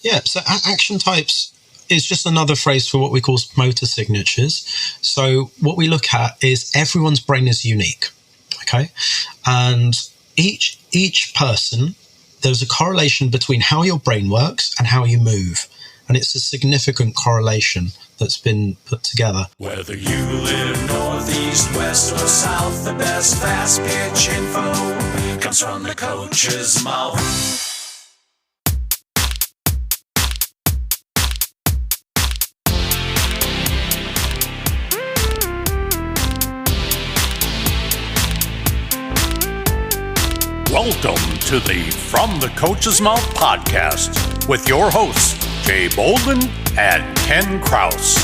Yeah, so action types is just another phrase for what we call motor signatures. So what we look at is everyone's brain is unique, okay? And each person, there's a correlation between how your brain works and how you move. And it's a significant correlation that's been put together. Whether you live northeast, west, or south, the best fast pitch info comes from the coach's mouth. Welcome to the From the Coach's Mouth podcast with your hosts, Jay Bolden and Ken Kraus.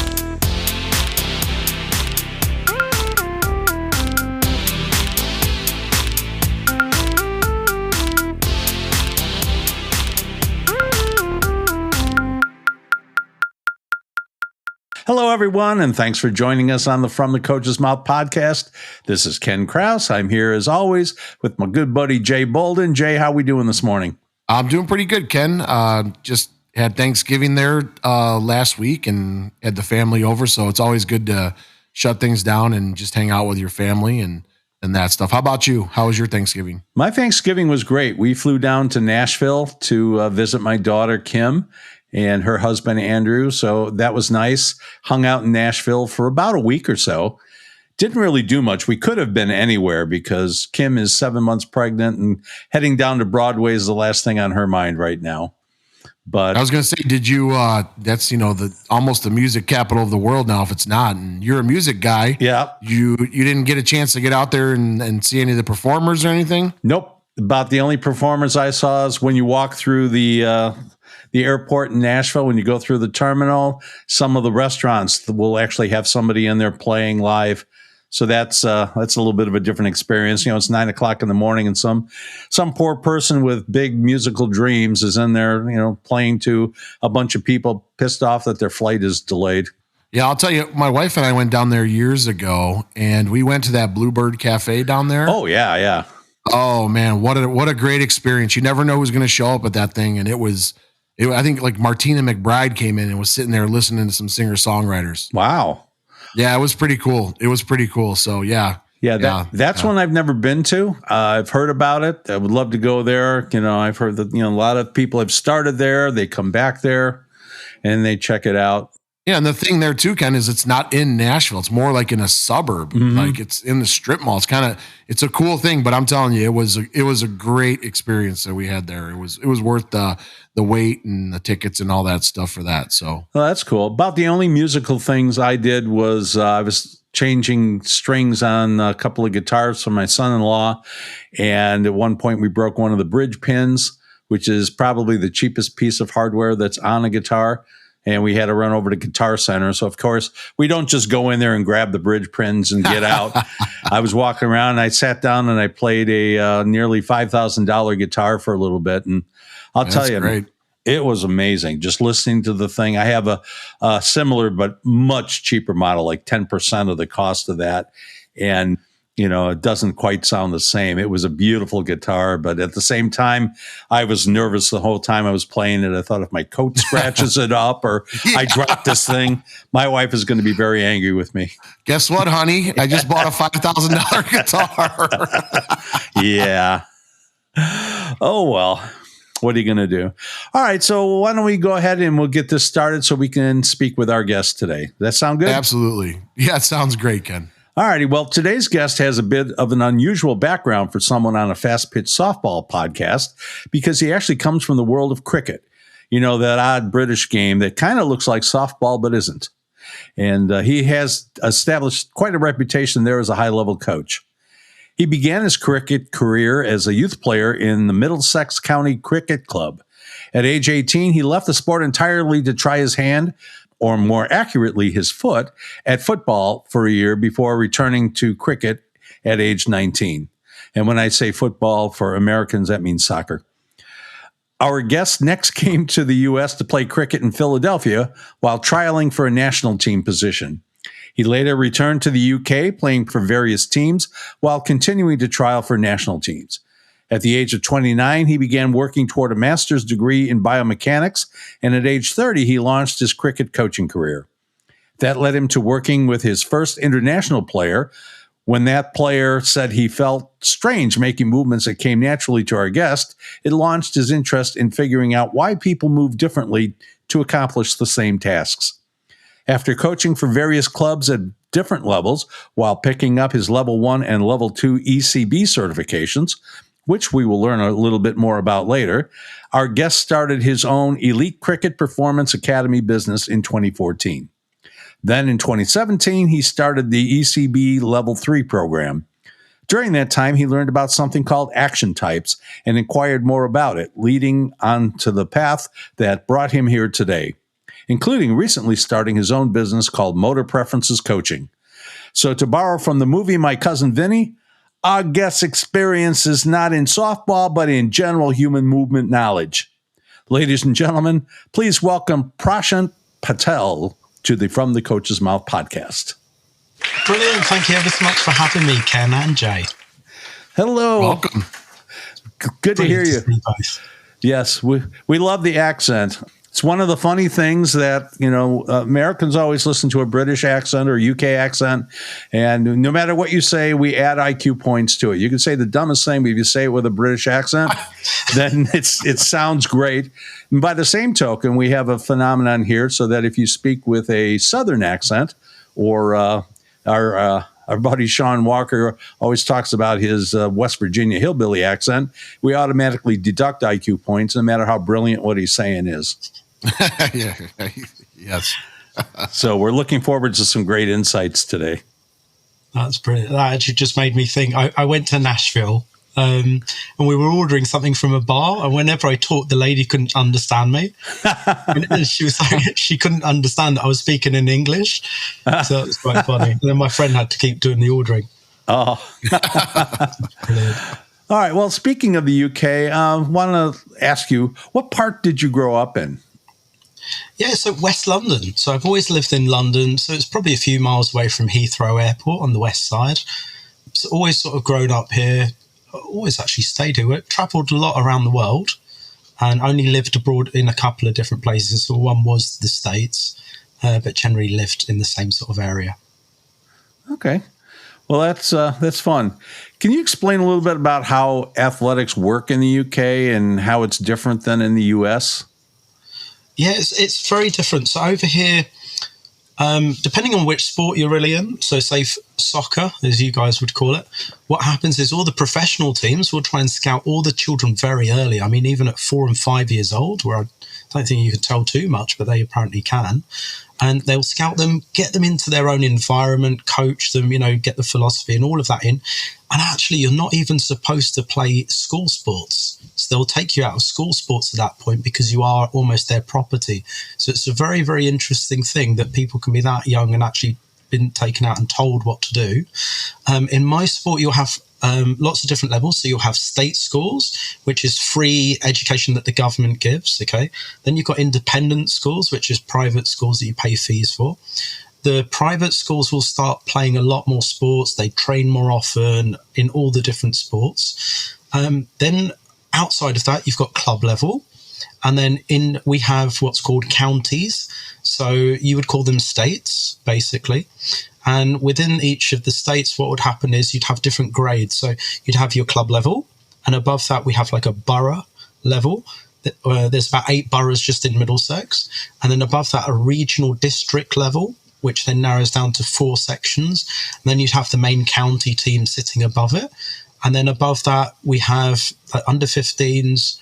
Hello, everyone, and thanks for joining us on the From the Coach's Mouth podcast. This is Ken Kraus. I'm here, as always, with my good buddy, Jay Bolden. Jay, how we doing this morning? I'm doing pretty good, Ken. Just had Thanksgiving there last week and had the family over, so it's always good to shut things down and just hang out with your family and that stuff. How about you? How was your Thanksgiving? My Thanksgiving was great. We flew down to Nashville to visit my daughter, Kim, and her husband, Andrew. So that was nice. Hung out in Nashville for about a week or so. Didn't really do much. We could have been anywhere because Kim is 7 months pregnant and heading down to Broadway is the last thing on her mind right now. But I was going to say, did you, that's, almost the music capital of the world now, if it's not, and you're a music guy. Yeah. You didn't get a chance to get out there and see any of the performers or anything? Nope. About the only performers I saw is when you walk through the airport in Nashville, when you go through the terminal, some of the restaurants will actually have somebody in there playing live. So that's a little bit of a different experience. It's 9 o'clock in the morning and some poor person with big musical dreams is in there, playing to a bunch of people pissed off that their flight is delayed. Yeah, I'll tell you, my wife and I went down there years ago and we went to that Bluebird Cafe down there. Oh, yeah, yeah. Oh, man, what a great experience. You never know who's going to show up at that thing. And I think like Martina McBride came in and was sitting there listening to some singer-songwriters. Wow. Yeah, it was pretty cool. So, yeah. That's one I've never been to. I've heard about it. I would love to go there. I've heard that, a lot of people have started there. They come back there and they check it out. Yeah, and the thing there too, Ken, is it's not in Nashville. It's more like in a suburb. Mm-hmm. Like it's in the strip mall. It's a cool thing, but I'm telling you, it was a great experience that we had there. It was worth the wait and the tickets and all that stuff for that. So well, that's cool. About the only musical things I did was I was changing strings on a couple of guitars for my son-in-law, and at one point we broke one of the bridge pins, which is probably the cheapest piece of hardware that's on a guitar. And we had to run over to Guitar Center. So, of course, we don't just go in there and grab the bridge pins and get out. I was walking around and I sat down and I played a nearly $5,000 guitar for a little bit. And I'll tell you, great. It was amazing just listening to the thing. I have a similar but much cheaper model, like 10% of the cost of that. And it doesn't quite sound the same. It was a beautiful guitar, but at the same time, I was nervous the whole time I was playing it. I thought if my coat scratches it up or I drop this thing, my wife is going to be very angry with me. Guess what, honey? I just bought a $5,000 guitar. Yeah. Oh, well. What are you going to do? All right. So why don't we go ahead and we'll get this started so we can speak with our guest today. Does that sound good? Absolutely. Yeah, it sounds great, Ken. All righty. Well, today's guest has a bit of an unusual background for someone on a fast pitch softball podcast because he actually comes from the world of cricket. That odd British game that kind of looks like softball but isn't. And he has established quite a reputation there as a high-level coach. He began his cricket career as a youth player in the Middlesex County Cricket Club. At age 18, he left the sport entirely to try his hand, or more accurately, his foot, at football for a year before returning to cricket at age 19. And when I say football, for Americans, that means soccer. Our guest next came to the U.S. to play cricket in Philadelphia while trialing for a national team position. He later returned to the UK, playing for various teams while continuing to trial for national teams. At the age of 29, he began working toward a master's degree in biomechanics, and at age 30, he launched his cricket coaching career. That led him to working with his first international player. When that player said he felt strange making movements that came naturally to our guest, it launched his interest in figuring out why people move differently to accomplish the same tasks. After coaching for various clubs at different levels, while picking up his level 1 and level 2 ECB certifications, which we will learn a little bit more about later, our guest started his own Elite Cricket Performance Academy business in 2014. Then in 2017, he started the ECB Level 3 program. During that time, he learned about something called action types and inquired more about it, leading on to the path that brought him here today, including recently starting his own business called Motor Preferences Coaching. So to borrow from the movie My Cousin Vinny, our guest's experience is not in softball, but in general human movement knowledge. Ladies and gentlemen, please welcome Prashant Patel to the From the Coach's Mouth podcast. Brilliant. Thank you ever so much for having me, Ken and Jay. Hello. Welcome. Good to hear you. Both. Yes, we love the accent. It's one of the funny things that, Americans always listen to a British accent or UK accent, and no matter what you say, we add IQ points to it. You can say the dumbest thing, but if you say it with a British accent, then it sounds great. And by the same token, we have a phenomenon here so that if you speak with a Southern accent, or our buddy Sean Walker always talks about his West Virginia hillbilly accent, we automatically deduct IQ points no matter how brilliant what he's saying is. Yeah. Yes. So we're looking forward to some great insights today. That's brilliant. That actually just made me think. I went to Nashville and we were ordering something from a bar, and whenever I talked, the lady couldn't understand me. And she was like, she couldn't understand that I was speaking in English. So it was quite funny. And then my friend had to keep doing the ordering. Oh. Brilliant. All right. Well, speaking of the UK, I want to ask you, what part did you grow up in? Yeah, so West London. So I've always lived in London. So it's probably a few miles away from Heathrow Airport on the west side. So always sort of grown up here. Always actually stayed here. Travelled a lot around the world and only lived abroad in a couple of different places. So one was the States, but generally lived in the same sort of area. Okay. Well, that's fun. Can you explain a little bit about how athletics work in the UK and how it's different than in the US? Yeah, it's very different. So over here, depending on which sport you're really in, so say soccer, as you guys would call it, what happens is all the professional teams will try and scout all the children very early. I mean, even at 4 and 5 years old, where I don't think you can tell too much, but they apparently can. And they'll scout them, get them into their own environment, coach them, get the philosophy and all of that in. And actually, you're not even supposed to play school sports. So they'll take you out of school sports at that point because you are almost their property. So it's a very, very interesting thing that people can be that young and actually been taken out and told what to do. In my sport, you'll have lots of different levels. So you'll have state schools, which is free education that the government gives. Okay. Then you've got independent schools, which is private schools that you pay fees for. The private schools will start playing a lot more sports. They train more often in all the different sports. Then outside of that, you've got club level. And then we have what's called counties. So you would call them states, basically. And within each of the states, what would happen is you'd have different grades. So you'd have your club level. And above that, we have like a borough level. There's about 8 boroughs just in Middlesex. And then above that, a regional district level, which then narrows down to 4 sections. And then you'd have the main county team sitting above it. And then above that, we have under 15s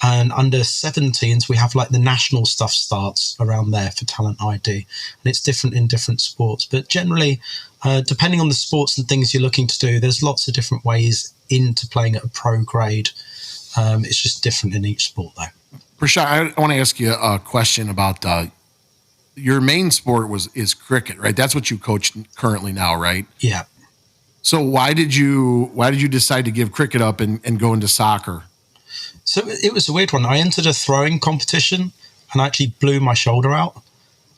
and under 17s, we have like the national stuff starts around there for talent ID. And it's different in different sports. But generally, depending on the sports and things you're looking to do, there's lots of different ways into playing at a pro grade. It's just different in each sport, though. Prashant, I want to ask you a question about your main sport is cricket, right? That's what you coach currently now, right? Yeah. So why did you decide to give cricket up and go into soccer? So it was a weird one. I entered a throwing competition and I actually blew my shoulder out.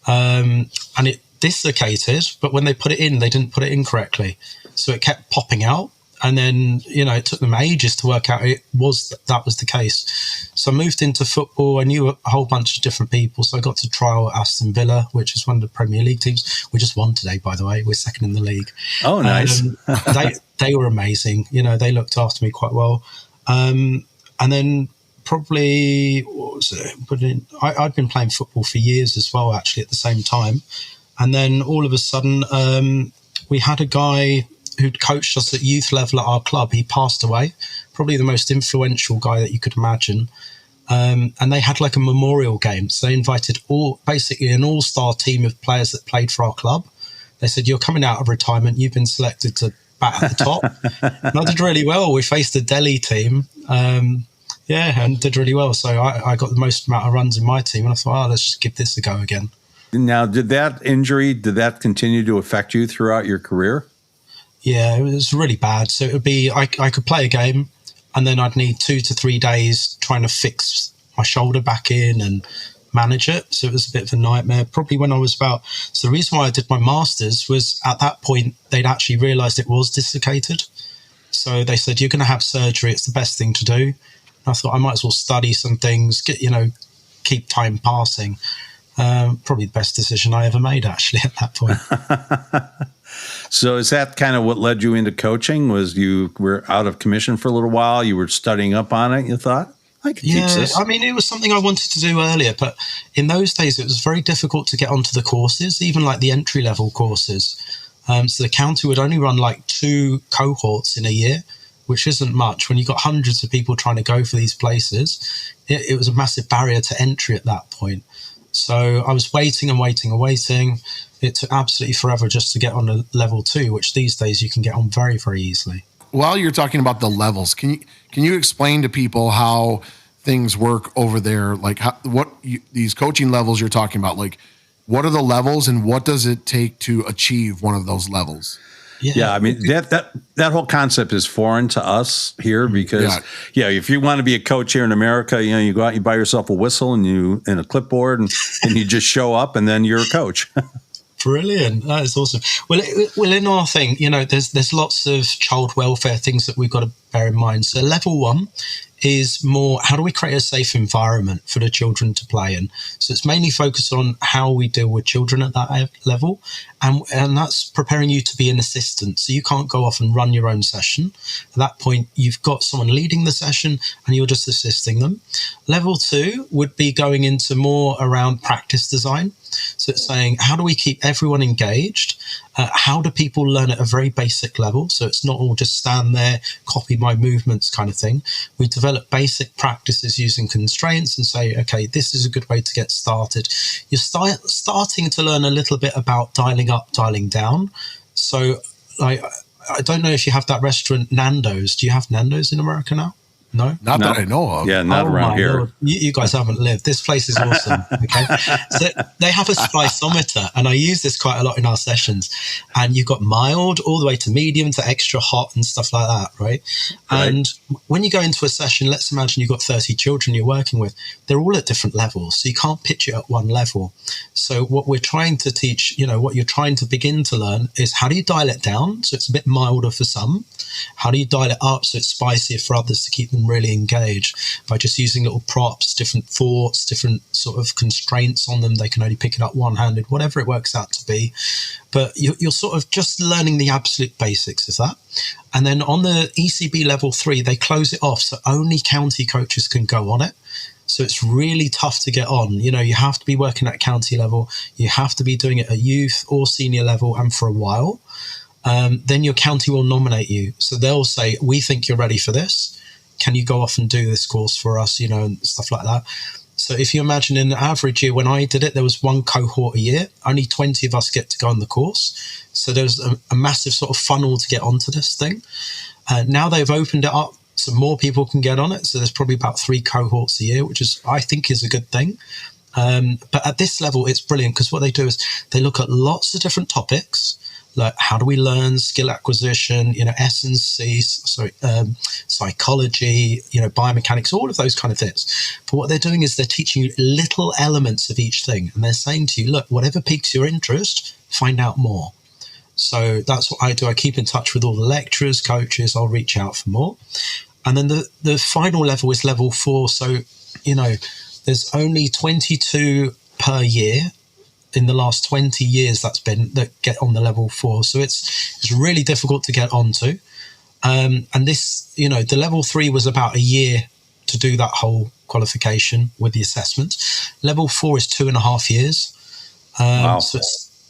And it dislocated, but when they put it in, they didn't put it in correctly. So it kept popping out. And then, it took them ages to work out that was the case. So I moved into football. I knew a whole bunch of different people. So I got to trial at Aston Villa, which is one of the Premier League teams. We just won today, by the way. We're second in the league. Oh, nice. They were amazing. They looked after me quite well. And then probably, what was it? I'd been playing football for years as well, actually, at the same time. And then all of a sudden, we had a guy who'd coached us at youth level at our club. He passed away, probably the most influential guy that you could imagine. And they had like a memorial game. So they invited basically an all-star team of players that played for our club. They said, you're coming out of retirement. You've been selected to bat at the top. And I did really well. We faced a Delhi team. And did really well. So I got the most amount of runs in my team. And I thought, let's just give this a go again. Now, did that continue to affect you throughout your career? Yeah, it was really bad. So it would be, I could play a game and then I'd need 2 to 3 days trying to fix my shoulder back in and manage it. So it was a bit of a nightmare. Probably when I was so the reason why I did my master's was at that point, they'd actually realized it was dislocated. So they said, you're going to have surgery. It's the best thing to do. And I thought I might as well study some things, keep time passing. Probably the best decision I ever made, actually, at that point. So is that kind of what led you into coaching? Was you were out of commission for a little while? You were studying up on it? You thought, I could teach this? I mean, it was something I wanted to do earlier, but in those days, it was very difficult to get onto the courses, even like the entry-level courses. So the county would only run like 2 cohorts in a year, which isn't much. When you've got hundreds of people trying to go for these places, it was a massive barrier to entry at that point. So I was waiting and waiting and waiting. It took absolutely forever just to get on a level 2, which these days you can get on very, very easily. While you're talking about the levels, can you explain to people how things work over there? Like these coaching levels you're talking about, like what are the levels and what does it take to achieve one of those levels? Yeah, I mean that whole concept is foreign to us here because if you want to be a coach here in America, you go out, you buy yourself a whistle and a clipboard and you just show up and then you're a coach. Brilliant. That is awesome. Well, in our thing, there's lots of child welfare things that we've got to bear in mind. So level 1 is more, how do we create a safe environment for the children to play in? So it's mainly focused on how we deal with children at that level. And that's preparing you to be an assistant. So you can't go off and run your own session. At that point, you've got someone leading the session and you're just assisting them. Level 2 would be going into more around practice design. So it's saying, how do we keep everyone engaged? How do people learn at a very basic level? So it's not all just stand there, copy my movements kind of thing. We develop basic practices using constraints and say, okay, this is a good way to get started. You're starting to learn a little bit about dialing up, dialing down. So I don't know if you have that restaurant Nando's. Do you have Nando's in America now? No? Not that I know of. Yeah, not around here. Lord. You guys haven't lived. This place is awesome. Okay. So they have a spiceometer, and I use this quite a lot in our sessions. And you've got mild all the way to medium to extra hot and stuff like that, right? And when you go into a session, let's imagine you've got 30 children you're working with. They're all at different levels, so you can't pitch it at one level. So what we're trying to teach, what you're trying to begin to learn is how do you dial it down so it's a bit milder for some? How do you dial it up so it's spicier for others to keep them really engaged by just using little props, different thoughts, different sort of constraints on them? They can only pick it up one-handed, whatever it works out to be. But you're sort of just learning the absolute basics of that. And then on the ECB level 3, they close it off so only county coaches can go on it. So it's really tough to get on. You have to be working at county level. You have to be doing it at youth or senior level and for a while. Then your county will nominate you. So they'll say, we think you're ready for this. Can you go off and do this course for us, and stuff like that. So if you imagine in the average year, when I did it, there was 1 cohort a year. Only 20 of us get to go on the course. So there's a massive sort of funnel to get onto this thing. Now they've opened it up so more people can get on it. So there's probably about 3 cohorts a year, which I think is a good thing. But at this level, it's brilliant because what they do is they look at lots of different topics. Like how do we learn, skill acquisition, S&C, psychology, biomechanics, all of those kind of things. But what they're doing is they're teaching you little elements of each thing. And they're saying to you, look, whatever piques your interest, find out more. So that's what I do. I keep in touch with all the lecturers, coaches. I'll reach out for more. And then the final level is level 4. So, there's only 22 per year in the last 20 years that get on the level 4. So it's really difficult to get onto. And this, the level 3 was about a year to do that whole qualification with the assessment. Level 4 is 2.5 years. Wow. So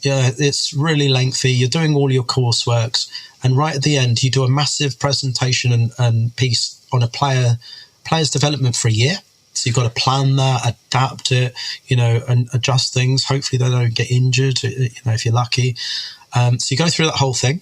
it's really lengthy. You're doing all your courseworks, and right at the end, you do a massive presentation and piece on a player's development for a year. So you've got to plan that, adapt it, and adjust things. Hopefully they don't get injured, if you're lucky. So you go through that whole thing.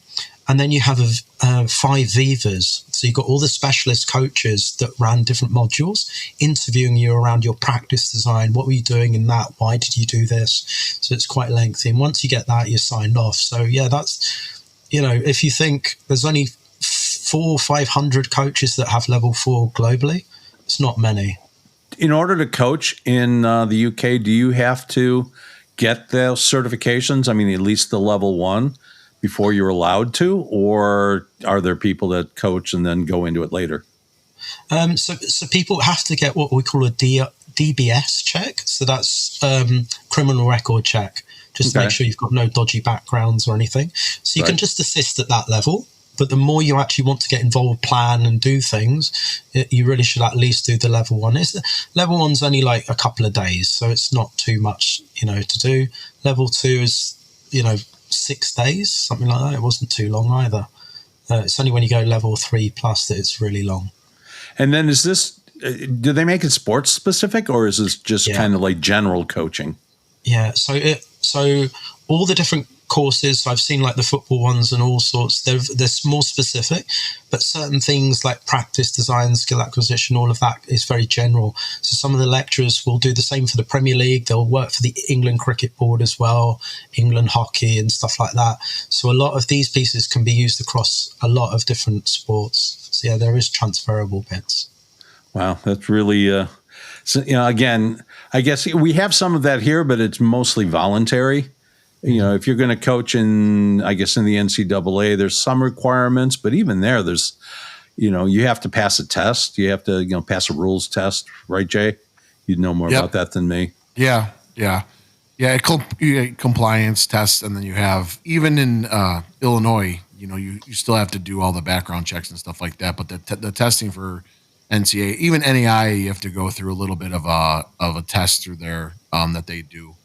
And then you have 5 Vivas. So you've got all the specialist coaches that ran different modules, interviewing you around your practice design. What were you doing in that? Why did you do this? So it's quite lengthy. And once you get that, you're signed off. So yeah, that's, if you think there's only 400 or 500 coaches that have level 4 globally, it's not many. In order to coach in the UK, do you have to get those certifications? I mean, at least the level 1 before you're allowed to, or are there people that coach and then go into it later? So people have to get what we call a DBS check. So that's criminal record check, just to make sure you've got no dodgy backgrounds or anything. So you can just assist at that level. But the more you actually want to get involved, plan and do things, you really should at least do the level 1. Level 1's only like a couple of days, so it's not too much, to do. Level 2 is, 6 days, something like that. It wasn't too long either. It's only when you go level 3 plus that it's really long. And then is this, do they make it sports specific, or is this just kind of like general coaching? Yeah. So all the different courses, I've seen like the football ones and all sorts, they're more specific, but certain things like practice design, skill acquisition, all of that is very general. So some of the lecturers will do the same for the Premier League. They'll work for the England Cricket Board as well, England Hockey and stuff like that. So a lot of these pieces can be used across a lot of different sports. So yeah, there is transferable bits. Wow, that's really, again, I guess we have some of that here, but it's mostly voluntary. If you're going to coach in the NCAA, there's some requirements, but even there's, you have to pass a test. You have to, pass a rules test, right, Jay? You'd know more about that than me. Yeah. Compliance tests, and then you have, even in Illinois, you still have to do all the background checks and stuff like that. But the testing for NCAA, even NAI, you have to go through a little bit of a test through there that they do.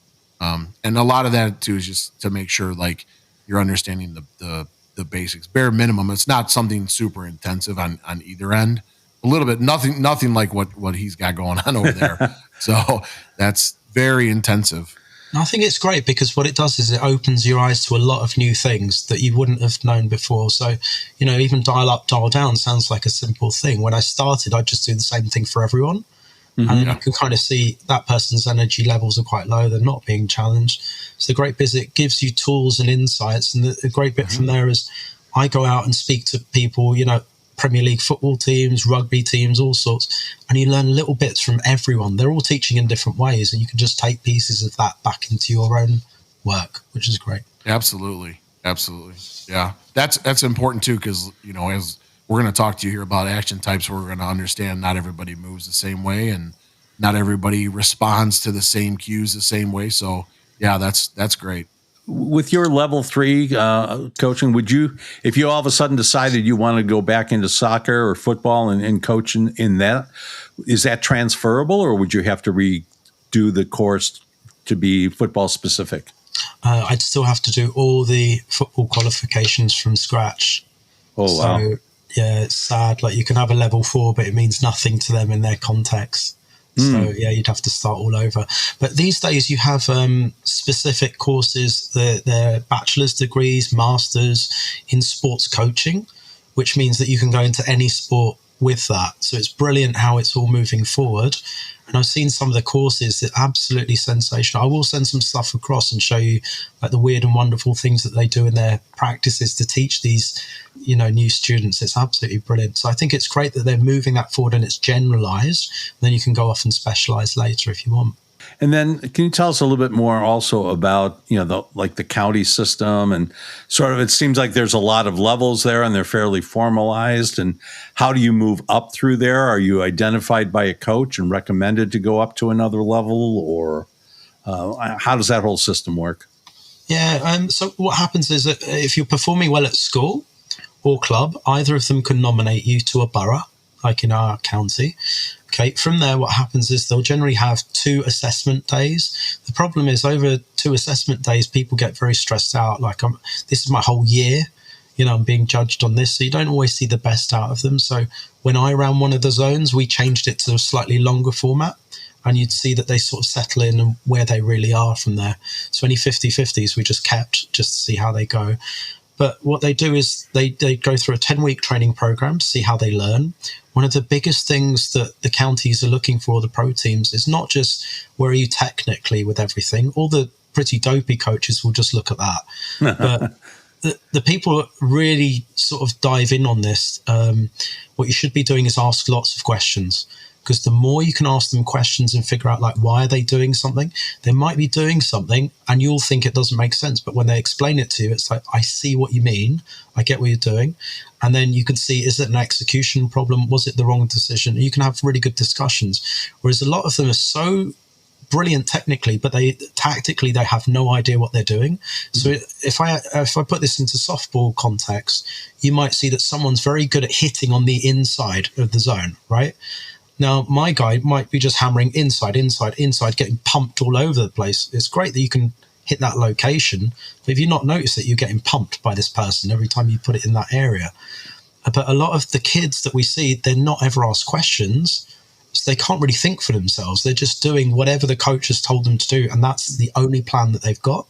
And a lot of that too is just to make sure like you're understanding the basics, bare minimum. It's not something super intensive on either end. A little bit, nothing like what he's got going on over there. So that's very intensive. I think it's great because what it does is it opens your eyes to a lot of new things that you wouldn't have known before. So, even dial up, dial down sounds like a simple thing. When I started, I'd just do the same thing for everyone. Mm-hmm. And you can kind of see that person's energy levels are quite low. They're not being challenged. So the great bit is it gives you tools and insights. And the great bit from there is I go out and speak to people, Premier League football teams, rugby teams, all sorts. And you learn little bits from everyone. They're all teaching in different ways. And you can just take pieces of that back into your own work, which is great. Absolutely. Yeah. That's important too, because, as we're going to talk to you here about action types, we're going to understand not everybody moves the same way and not everybody responds to the same cues the same way. So yeah, that's great. With your level 3 coaching, would you, if you all of a sudden decided you want to go back into soccer or football and coach in that, is that transferable, or would you have to redo the course to be football specific? I'd still have to do all the football qualifications from scratch. Oh, wow. So, yeah, it's sad. Like, you can have a level 4, but it means nothing to them in their context. So, yeah, you'd have to start all over. But these days you have specific courses, they're bachelor's degrees, masters in sports coaching, which means that you can go into any sport with that. So it's brilliant how it's all moving forward. And I've seen some of the courses that are absolutely sensational. I will send some stuff across and show you like the weird and wonderful things that they do in their practices to teach these, new students. It's absolutely brilliant. So I think it's great that they're moving that forward and it's generalized. Then you can go off and specialize later if you want. And then can you tell us a little bit more also about, the county system and sort of, it seems like there's a lot of levels there and they're fairly formalized. And how do you move up through there? Are you identified by a coach and recommended to go up to another level, or how does that whole system work? Yeah. So what happens is that if you're performing well at school or club, either of them can nominate you to a borough, like in our county. Okay, from there, what happens is they'll generally have 2 assessment days. The problem is over 2 assessment days, people get very stressed out. Like, this is my whole year, I'm being judged on this. So you don't always see the best out of them. So when I ran one of the zones, we changed it to a slightly longer format. And you'd see that they sort of settle in and where they really are from there. So any 50-50s we just kept just to see how they go. But what they do is they go through a 10-week training program to see how they learn. One of the biggest things that the counties are looking for, the pro teams, is not just where are you technically with everything. All the pretty dopey coaches will just look at that. But the people that really sort of dive in on this, what you should be doing is ask lots of questions. Because the more you can ask them questions and figure out, like, why are they doing something? They might be doing something and you'll think it doesn't make sense. But when they explain it to you, it's like, I see what you mean. I get what you're doing. And then you can see, is it an execution problem? Was it the wrong decision? And you can have really good discussions. Whereas a lot of them are so brilliant technically, but tactically they have no idea what they're doing. So if I put this into softball context, you might see that someone's very good at hitting on the inside of the zone, right? Now, my guy might be just hammering inside, getting pumped all over the place. It's great that you can hit that location, but if you not notice that you're getting pumped by this person every time you put it in that area. But a lot of the kids that we see, they're not ever asked questions, so they can't really think for themselves. They're just doing whatever the coach has told them to do, and that's the only plan that they've got.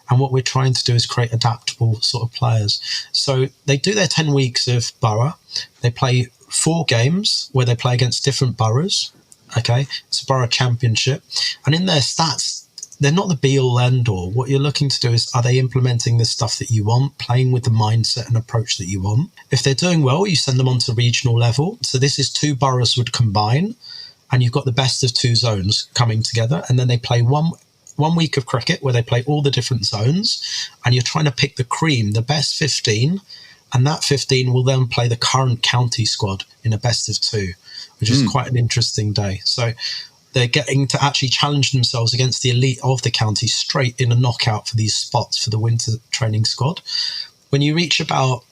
And what we're trying to do is create adaptable sort of players. So they do their 10 weeks of borough. They play 4 games where they play against different boroughs. Okay, it's a borough championship, and in their stats, they're not the be-all end-all. What you're looking to do is, are they implementing the stuff that you want, playing with the mindset and approach that you want? If they're doing well, you send them on to regional level. So this is 2 boroughs would combine, and you've got the best of 2 zones coming together, and then they play one week of cricket where they play all the different zones, and you're trying to pick the cream, the best 15. And that 15 will then play the current county squad in a best of 2, which is quite an interesting day. So they're getting to actually challenge themselves against the elite of the county straight in a knockout for these spots for the winter training squad. When you reach about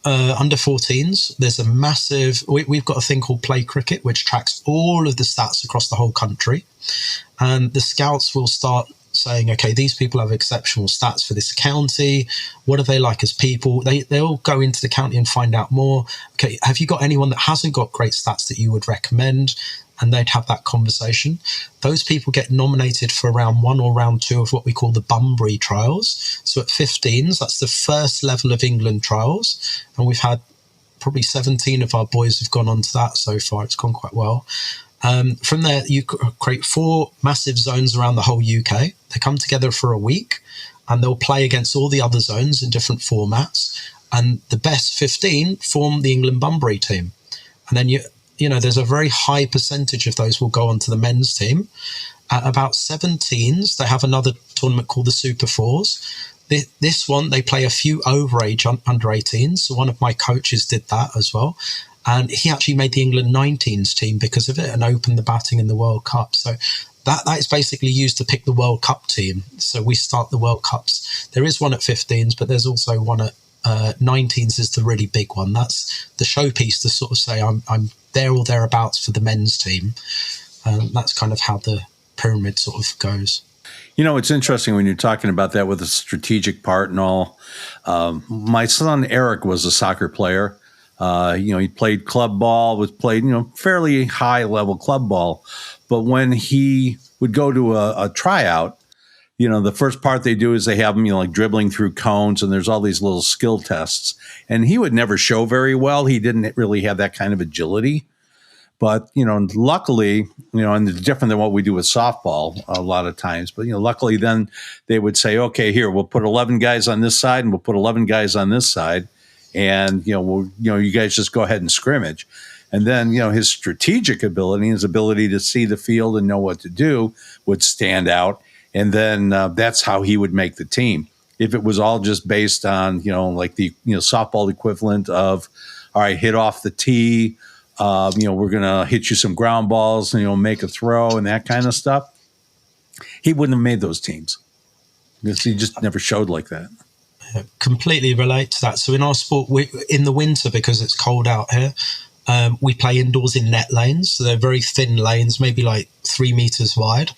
under 14s, there's a massive, we've got a thing called Play Cricket, which tracks all of the stats across the whole country. And the scouts will start saying, okay, these people have exceptional stats for this county. What are they like as people? They all go into the county and find out more. Okay, have you got anyone that hasn't got great stats that you would recommend? And they'd have that conversation. Those people get nominated for round 1 or round 2 of what we call the Bunbury trials. So at 15s, that's the first level of England trials. And we've had probably 17 of our boys have gone on to that so far. It's gone quite well. From there, you create 4 massive zones around the whole UK. They come together for a week and they'll play against all the other zones in different formats. And the best 15 form the England Bunbury team. And then, there's a very high percentage of those will go on to the men's team. At about 17s, they have another tournament called the Super Fours. This one, they play a few overage under 18s. So one of my coaches did that as well. And he actually made the England 19s team because of it and opened the batting in the World Cup. So that is basically used to pick the World Cup team. So we start the World Cups. There is one at 15s, but there's also one at 19s is the really big one. That's the showpiece to sort of say I'm there or thereabouts for the men's team. That's kind of how the pyramid sort of goes. It's interesting when you're talking about that with the strategic part and all. My son, Eric, was a soccer player. He played club ball, played fairly high level club ball. But when he would go to a tryout, the first part they do is they have him, like dribbling through cones, and there's all these little skill tests. And he would never show very well. He didn't really have that kind of agility. But, luckily, and it's different than what we do with softball a lot of times. But, luckily then they would say, okay, here, we'll put 11 guys on this side and we'll put 11 guys on this side. And, you guys just go ahead and scrimmage. And then, his strategic ability, his ability to see the field and know what to do would stand out. And then that's how he would make the team. If it was all just based on, like the, softball equivalent of, all right, hit off the tee, we're going to hit you some ground balls, make a throw and that kind of stuff, he wouldn't have made those teams because he just never showed like that. Completely relate to that. So in our sport, in the winter, because it's cold out here, we play indoors in net lanes. So they're very thin lanes, maybe like 3 meters wide.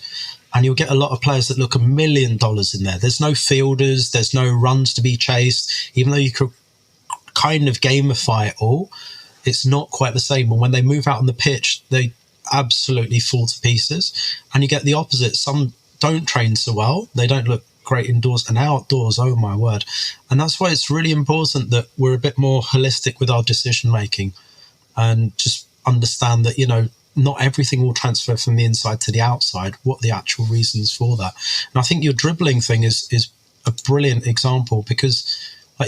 And you'll get a lot of players that look $1 million in there. There's no fielders. There's no runs to be chased. Even though you could kind of gamify it all, it's not quite the same. And when they move out on the pitch, they absolutely fall to pieces. And you get the opposite. Some don't train so well. They don't look great indoors, and outdoors, oh my word. And that's why it's really important that we're a bit more holistic with our decision making and just understand that, not everything will transfer from the inside to the outside. What are the actual reasons for that? And I think your dribbling thing is a brilliant example, because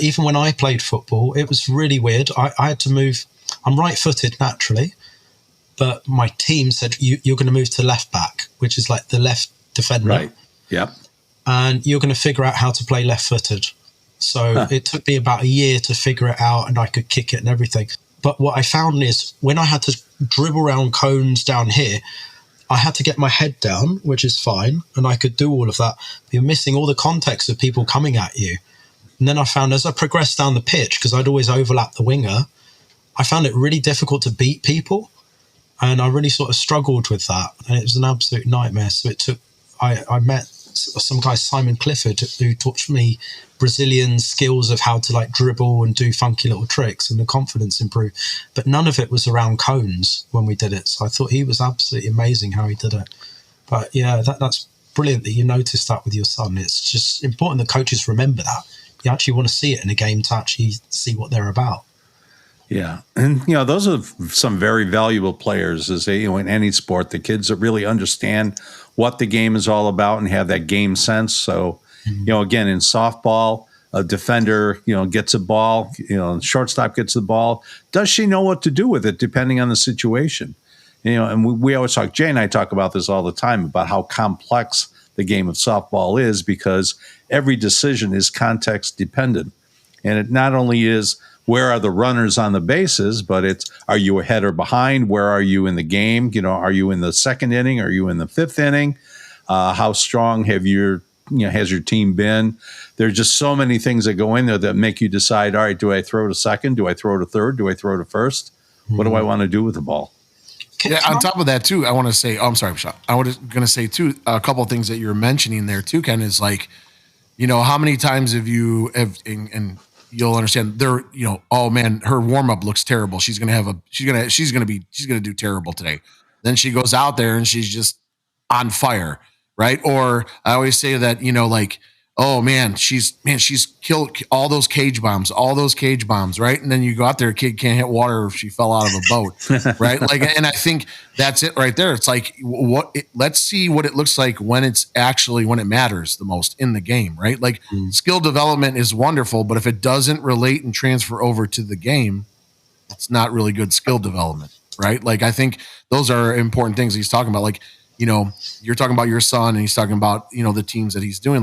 even when I played football, it was really weird. I had to move. I'm right-footed naturally, but my team said, you're going to move to left back, which is like the left defender. Right. Yep. And you're going to figure out how to play left-footed. So It took me about a year to figure it out, and I could kick it and everything. But what I found is when I had to dribble around cones down here, I had to get my head down, which is fine, and I could do all of that. But you're missing all the context of people coming at you. And then I found as I progressed down the pitch, because I'd always overlap the winger, I found it really difficult to beat people. And I really sort of struggled with that. And it was an absolute nightmare. So it took, I met some guy, Simon Clifford, who taught me Brazilian skills of how to like dribble and do funky little tricks, and the confidence improved. But none of it was around cones when we did it. So I thought he was absolutely amazing how he did it. But yeah, that's brilliant that you noticed that with your son. It's just important that coaches remember that. You actually want to see it in a game to actually see what they're about. Yeah. And, those are some very valuable players in any sport, the kids that really understand what the game is all about and have that game sense. So, again, in softball, a defender, gets a ball, shortstop gets the ball. Does she know what to do with it depending on the situation? And we always talk, Jay and I talk about this all the time, about how complex the game of softball is, because every decision is context dependent. And it not only is, where are the runners on the bases, but it's, are you ahead or behind? Where are you in the game? Are you in the second inning? Are you in the fifth inning? How strong has your team been? There's just so many things that go in there that make you decide, all right, do I throw to second? Do I throw to third? Do I throw to first? What do I want to do with the ball? Yeah, on top of that, too, I want to say, I'm sorry, Prashant. I was going to say, too, a couple of things that you're mentioning there, too, Ken, is like, how many times have you, and you'll understand, they're, oh man, her warm up looks terrible. She's going to do terrible today. Then she goes out there and she's just on fire. Right. Or I always say that, oh man, she's killed all those cage bombs. Right. And then you go out there, a kid can't hit water if she fell out of a boat. Right. And I think that's it right there. It's like, let's see what it looks like when it matters the most in the game. Right. Skill development is wonderful, but if it doesn't relate and transfer over to the game, it's not really good skill development. Right. I think those are important things he's talking about. You're talking about your son, and he's talking about, the teams that he's doing.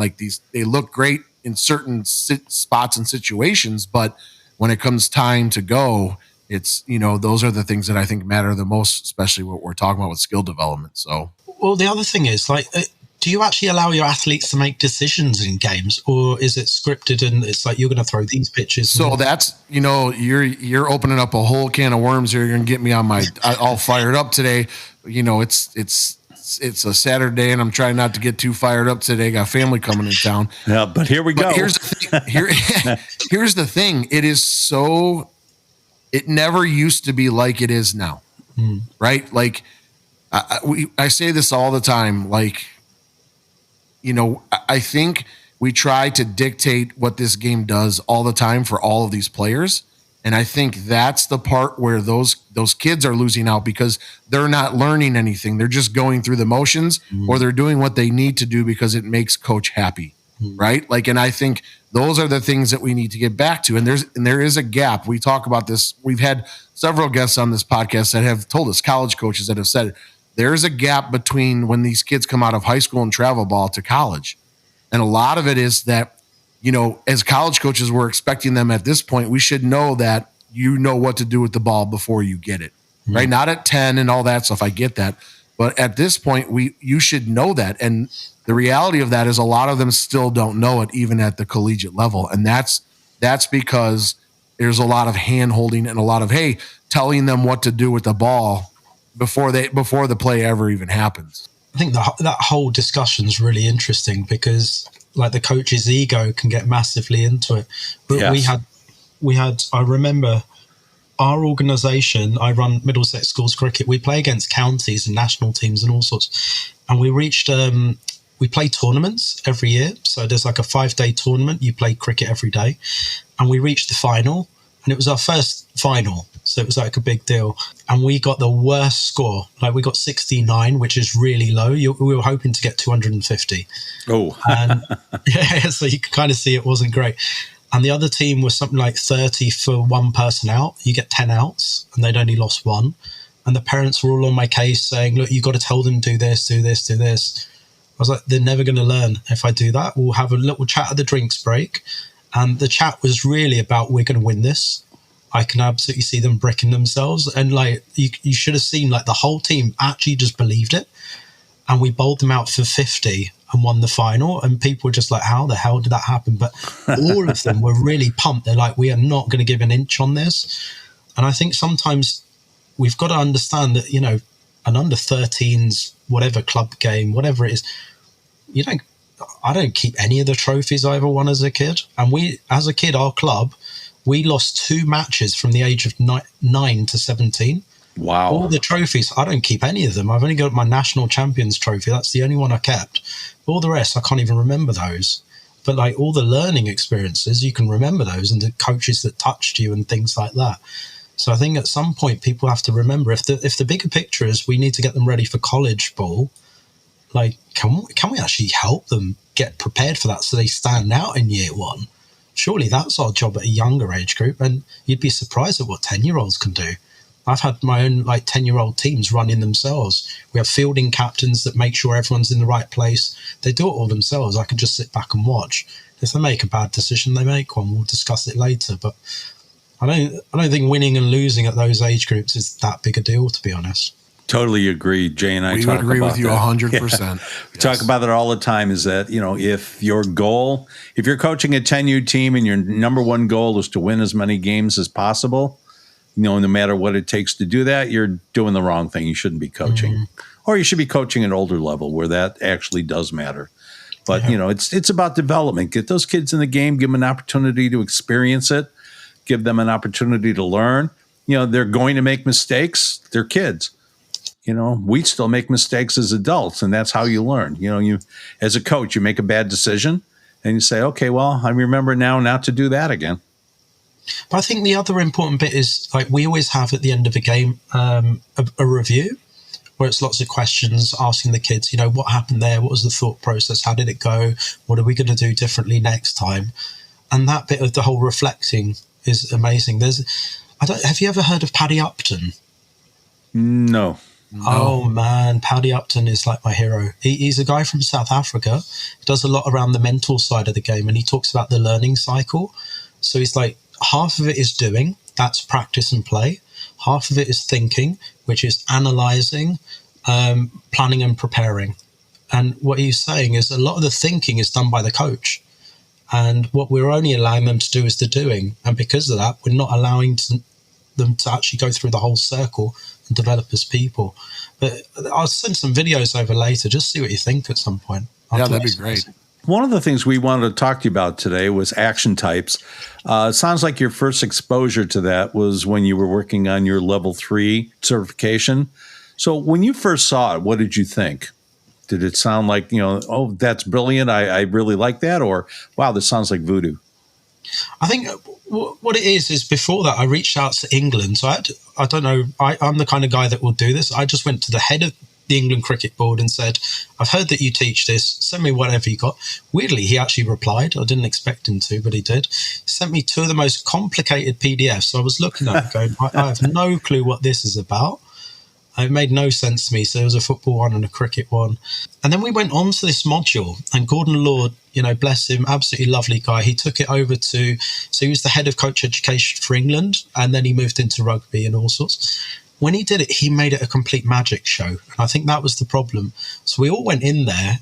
They look great in certain spots and situations, but when it comes time to go, it's, those are the things that I think matter the most, especially what we're talking about with skill development. So, well, the other thing is, do you actually allow your athletes to make decisions in games, or is it scripted and it's like, you're going to throw these pitches? So that's, you're opening up a whole can of worms here. You're going to get me on all fired up today. It's a Saturday, and I'm trying not to get too fired up today. Got family coming in town. Yeah, but here we go. Here's the thing. Here's the thing. It never used to be like it is now, right? I say this all the time. I think we try to dictate what this game does all the time for all of these players. And I think that's the part where those kids are losing out, because they're not learning anything. They're just going through the motions, or they're doing what they need to do because it makes coach happy. right? Like, and I think those are the things that we need to get back to. And there is a gap. We talk about this. We've had several guests on this podcast that have told us, college coaches that have said there's a gap between when these kids come out of high school and travel ball to college. And a lot of it is that, you know, as college coaches, we're expecting them at this point, we should know that you know what to do with the ball before you get it, right? Not at 10 and all that stuff. I get that. But at this point, you should know that. And the reality of that is a lot of them still don't know it, even at the collegiate level. And that's because there's a lot of hand holding and a lot of, hey, telling them what to do with the ball before the play ever even happens. I think that whole discussion is really interesting because like the coach's ego can get massively into it. But yes. we had, I remember our organisation, I run Middlesex Schools Cricket. We play against counties and national teams and all sorts. And we reached, we play tournaments every year. So there's like a 5-day tournament. You play cricket every day. And we reached the final. And it was our first final. So it was like a big deal. And we got the worst score. Like we got 69, which is really low. We were hoping to get 250. Oh. And yeah, so you could kind of see it wasn't great. And the other team was something like 30 for one person out. You get 10 outs and they'd only lost one. And the parents were all on my case saying, look, you've got to tell them do this, do this, do this. I was like, they're never going to learn if I do that. We'll have a little chat at the drinks break. And the chat was really about, we're going to win this. I can absolutely see them bricking themselves. And like, you should have seen like the whole team actually just believed it. And we bowled them out for 50 and won the final. And people were just like, how the hell did that happen? But all of them were really pumped. They're like, we are not going to give an inch on this. And I think sometimes we've got to understand that, you know, an under 13s, whatever club game, whatever it is, I don't keep any of the trophies I ever won as a kid. And as a kid, our club, we lost 2 matches from the age of 9 to 17. Wow. All the trophies, I don't keep any of them. I've only got my national champions trophy. That's the only one I kept. All the rest, I can't even remember those. But like all the learning experiences, you can remember those and the coaches that touched you and things like that. So I think at some point people have to remember if the bigger picture is we need to get them ready for college ball, like can we actually help them get prepared for that so they stand out in year one? Surely that's our job at a younger age group. And you'd be surprised at what 10-year-olds can do. I've had my own like 10-year-old teams running themselves. We have fielding captains that make sure everyone's in the right place. They do it all themselves. I can just sit back and watch. If they make a bad decision, they make one. We'll discuss it later. But I don't think winning and losing at those age groups is that big a deal, to be honest. Totally agree. Jay and I we talk agree about with you that. 100%. Yeah. Yes. Talk about it all the time is that, you know, if you're coaching a 10U team and your number one goal is to win as many games as possible, you know, no matter what it takes to do that, you're doing the wrong thing. You shouldn't be coaching. Or you should be coaching at an older level where that actually does matter. But, you know, it's about development. Get those kids in the game, give them an opportunity to experience it, give them an opportunity to learn. You know, they're going to make mistakes. They're kids. You know, we still make mistakes as adults, and that's how you learn. You know, you as a coach, you make a bad decision, and you say, okay, well, I remember now not to do that again. But I think the other important bit is, like, we always have at the end of a game a review where it's lots of questions asking the kids, you know, what happened there? What was the thought process? How did it go? What are we going to do differently next time? And that bit of the whole reflecting is amazing. Have you ever heard of Paddy Upton? No. Oh, man. Paddy Upton is like my hero. He's a guy from South Africa. He does a lot around the mental side of the game, and he talks about the learning cycle. So he's like, half of it is doing, that's practice and play. Half of it is thinking, which is analyzing, planning and preparing. And what he's saying is a lot of the thinking is done by the coach. And what we're only allowing them to do is the doing. And because of that, we're not allowing them to actually go through the whole circle and develop as people. But I'll send some videos over later. Just see what you think at some point. Yeah, that'd be great. One of the things we wanted to talk to you about today was action types. It sounds like your first exposure to that was when you were working on your level 3 certification. So when you first saw it, what did you think? Did it sound like, you know, oh, that's brilliant, I really like that? Or, wow, this sounds like voodoo? I think what it is before that, I reached out to England. So I don't know, I'm the kind of guy that will do this. I just went to the head of the England Cricket Board and said, I've heard that you teach this, send me whatever you got. Weirdly, he actually replied. I didn't expect him to, but he did. He sent me 2 of the most complicated PDFs. So I was looking at it going, I have no clue what this is about. It made no sense to me. So there was a football one and a cricket one. And then we went on to this module, and Gordon Lord, bless him, absolutely lovely guy. He took it over so he was the head of coach education for England, and then he moved into rugby and all sorts. When he did it, he made it a complete magic show. And I think that was the problem. So we all went in there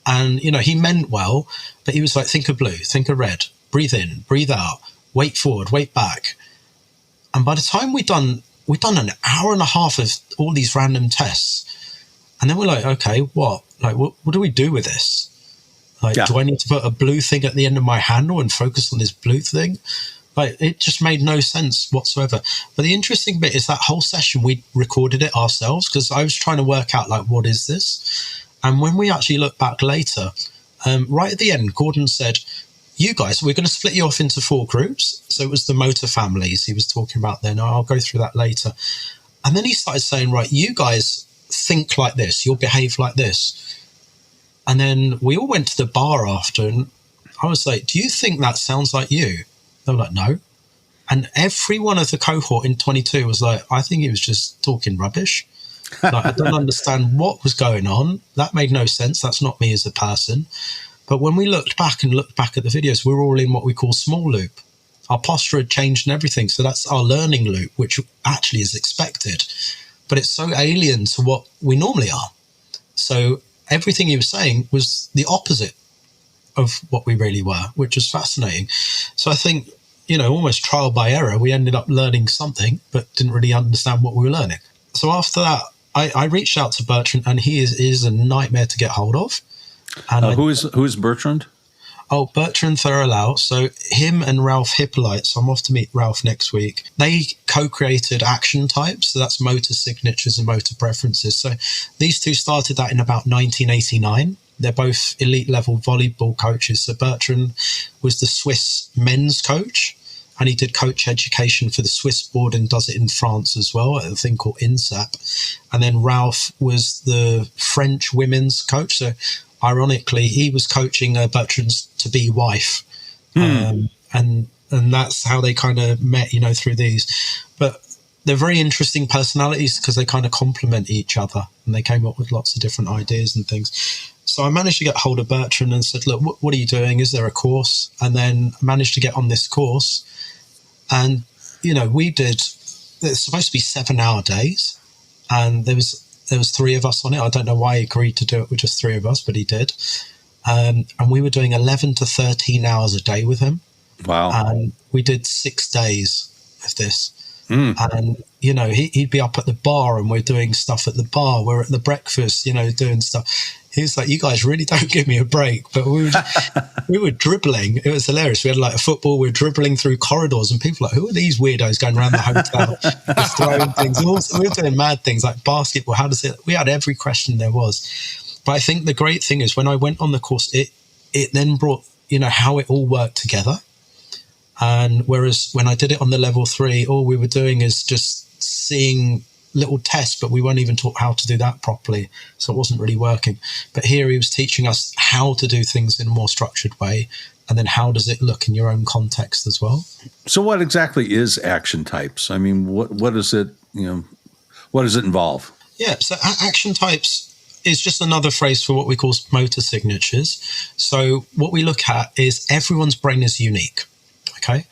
and, he meant well, but he was like, think of blue, think of red, breathe in, breathe out, wait forward, wait back. And by the time we'd done an hour and a half of all these random tests. And then we're like, okay, what? Like, what do we do with this? Like, do I need to put a blue thing at the end of my handle and focus on this blue thing? Like, it just made no sense whatsoever. But the interesting bit is that whole session, we recorded it ourselves because I was trying to work out, like, what is this? And when we actually look back later, right at the end, Gordon said, you guys, we're going to split you off into 4 groups. So it was the motor families he was talking about then. I'll go through that later. And then he started saying, right, you guys think like this, you'll behave like this. And then we all went to the bar after, and I was like, do you think that sounds like you? They were like, no. And every one of the cohort in 22 was like, I think he was just talking rubbish. Like, I don't understand what was going on. That made no sense. That's not me as a person. But when we looked back at the videos, we were all in what we call small loop. Our posture had changed and everything. So that's our learning loop, which actually is expected. But it's so alien to what we normally are. So everything he was saying was the opposite of what we really were, which was fascinating. So I think, almost trial by error, we ended up learning something, but didn't really understand what we were learning. So after that, I reached out to Bertrand, and he is a nightmare to get hold of. And who is Bertrand? Oh, Bertrand Thurlow. So him and Ralph Hippolyte, so I'm off to meet Ralph next week. They co-created action types. So that's motor signatures and motor preferences. So these two started that in about 1989. They're both elite level volleyball coaches. So Bertrand was the Swiss men's coach, and he did coach education for the Swiss board and does it in France as well, at a thing called INSAP. And then Ralph was the French women's coach. So ironically, he was coaching Bertrand's to-be wife. And that's how they kind of met, through these. But they're very interesting personalities because they kind of complement each other, and they came up with lots of different ideas and things. So I managed to get hold of Bertrand and said, look, what are you doing? Is there a course? And then I managed to get on this course. And, it's supposed to be 7-hour days. And there was 3 of us on it. I don't know why he agreed to do it with just 3 of us, but he did. And we were doing 11 to 13 hours a day with him. Wow. And we did 6 days of this. And, he'd be up at the bar and we're doing stuff at the bar. We're at the breakfast, doing stuff. He was like, you guys really don't give me a break. But we were dribbling. It was hilarious. We had like a football. We were dribbling through corridors and people were like, who are these weirdos going around the hotel just throwing things? And also, we were doing mad things like basketball. How does it? We had every question there was. But I think the great thing is when I went on the course, it then brought, how it all worked together. And whereas when I did it on the level 3, all we were doing is just seeing little tests, but we weren't even taught how to do that properly. So it wasn't really working. But here he was teaching us how to do things in a more structured way. And then how does it look in your own context as well? So what exactly is action types? I mean, what is it, what does it involve? Yeah, so action types is just another phrase for what we call motor signatures. So what we look at is everyone's brain is unique. Okay.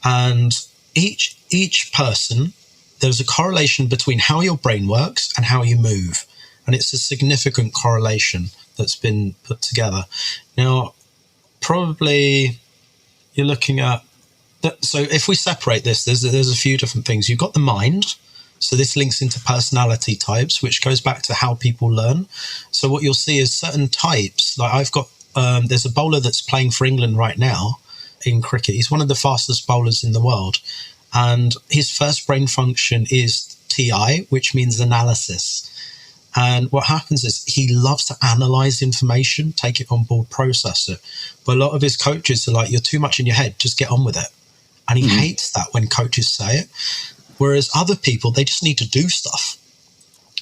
And each person, there's a correlation between how your brain works and how you move. And it's a significant correlation that's been put together. Now, probably you're looking at that. So if we separate this, there's a few different things. You've got the mind. So this links into personality types, which goes back to how people learn. So what you'll see is certain types, like I've got, there's a bowler that's playing for England right now in cricket. He's one of the fastest bowlers in the world. And his first brain function is TI, which means analysis. And what happens is he loves to analyze information, take it on board, process it. But a lot of his coaches are like, you're too much in your head, just get on with it. And he hates that when coaches say it. Whereas other people, they just need to do stuff.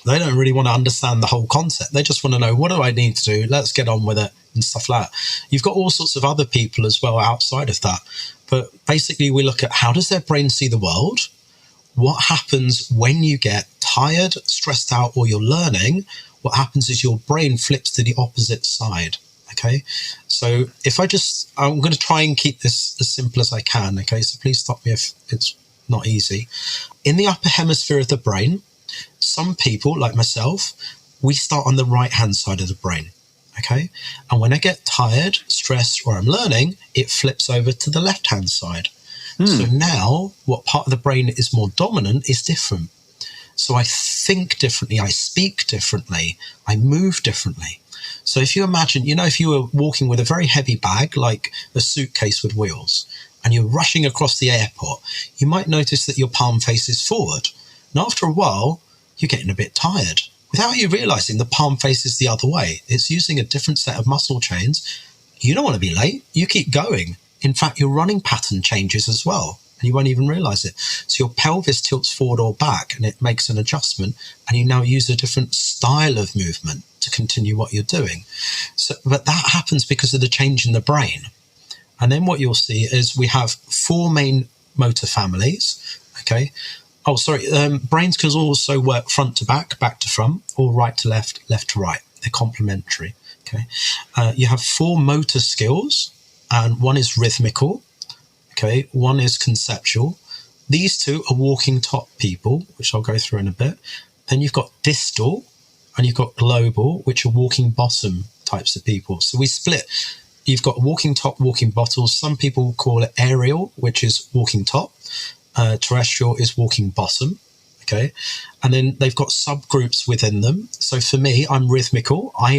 They don't really want to understand the whole concept. They just want to know, what do I need to do? Let's get on with it and stuff like that. You've got all sorts of other people as well outside of that. But basically, we look at how does their brain see the world? What happens when you get tired, stressed out, or you're learning? What happens is your brain flips to the opposite side. Okay, so I'm going to try and keep this as simple as I can. Okay, so please stop me if it's not easy. In the upper hemisphere of the brain, some people, like myself, we start on the right-hand side of the brain. Okay, and when I get tired, stressed, or I'm learning, it flips over to the left-hand side. So now, what part of the brain is more dominant is different. So I think differently, I speak differently, I move differently. So if you imagine, if you were walking with a very heavy bag, like a suitcase with wheels, and you're rushing across the airport, you might notice that your palm faces forward. And after a while, you're getting a bit tired. Without you realizing, the palm faces the other way. It's using a different set of muscle chains. You don't want to be late. You keep going. In fact, your running pattern changes as well, and you won't even realize it. So your pelvis tilts forward or back, and it makes an adjustment, and you now use a different style of movement to continue what you're doing. So, but that happens because of the change in the brain. And then what you'll see is we have 4 main motor families. Okay. Oh, sorry. Brains can also work front to back to front, or right to left, left to right. They're complementary. Okay. You have 4 motor skills, and one is rhythmical. Okay. One is conceptual. These 2 are walking top people, which I'll go through in a bit. Then you've got distal, and you've got global, which are walking bottom types of people. So we split. You've got walking top, walking bottles. Some people call it aerial, which is walking top. Terrestrial is walking bottom. Okay. And then they've got subgroups within them. So for me, I'm rhythmical. I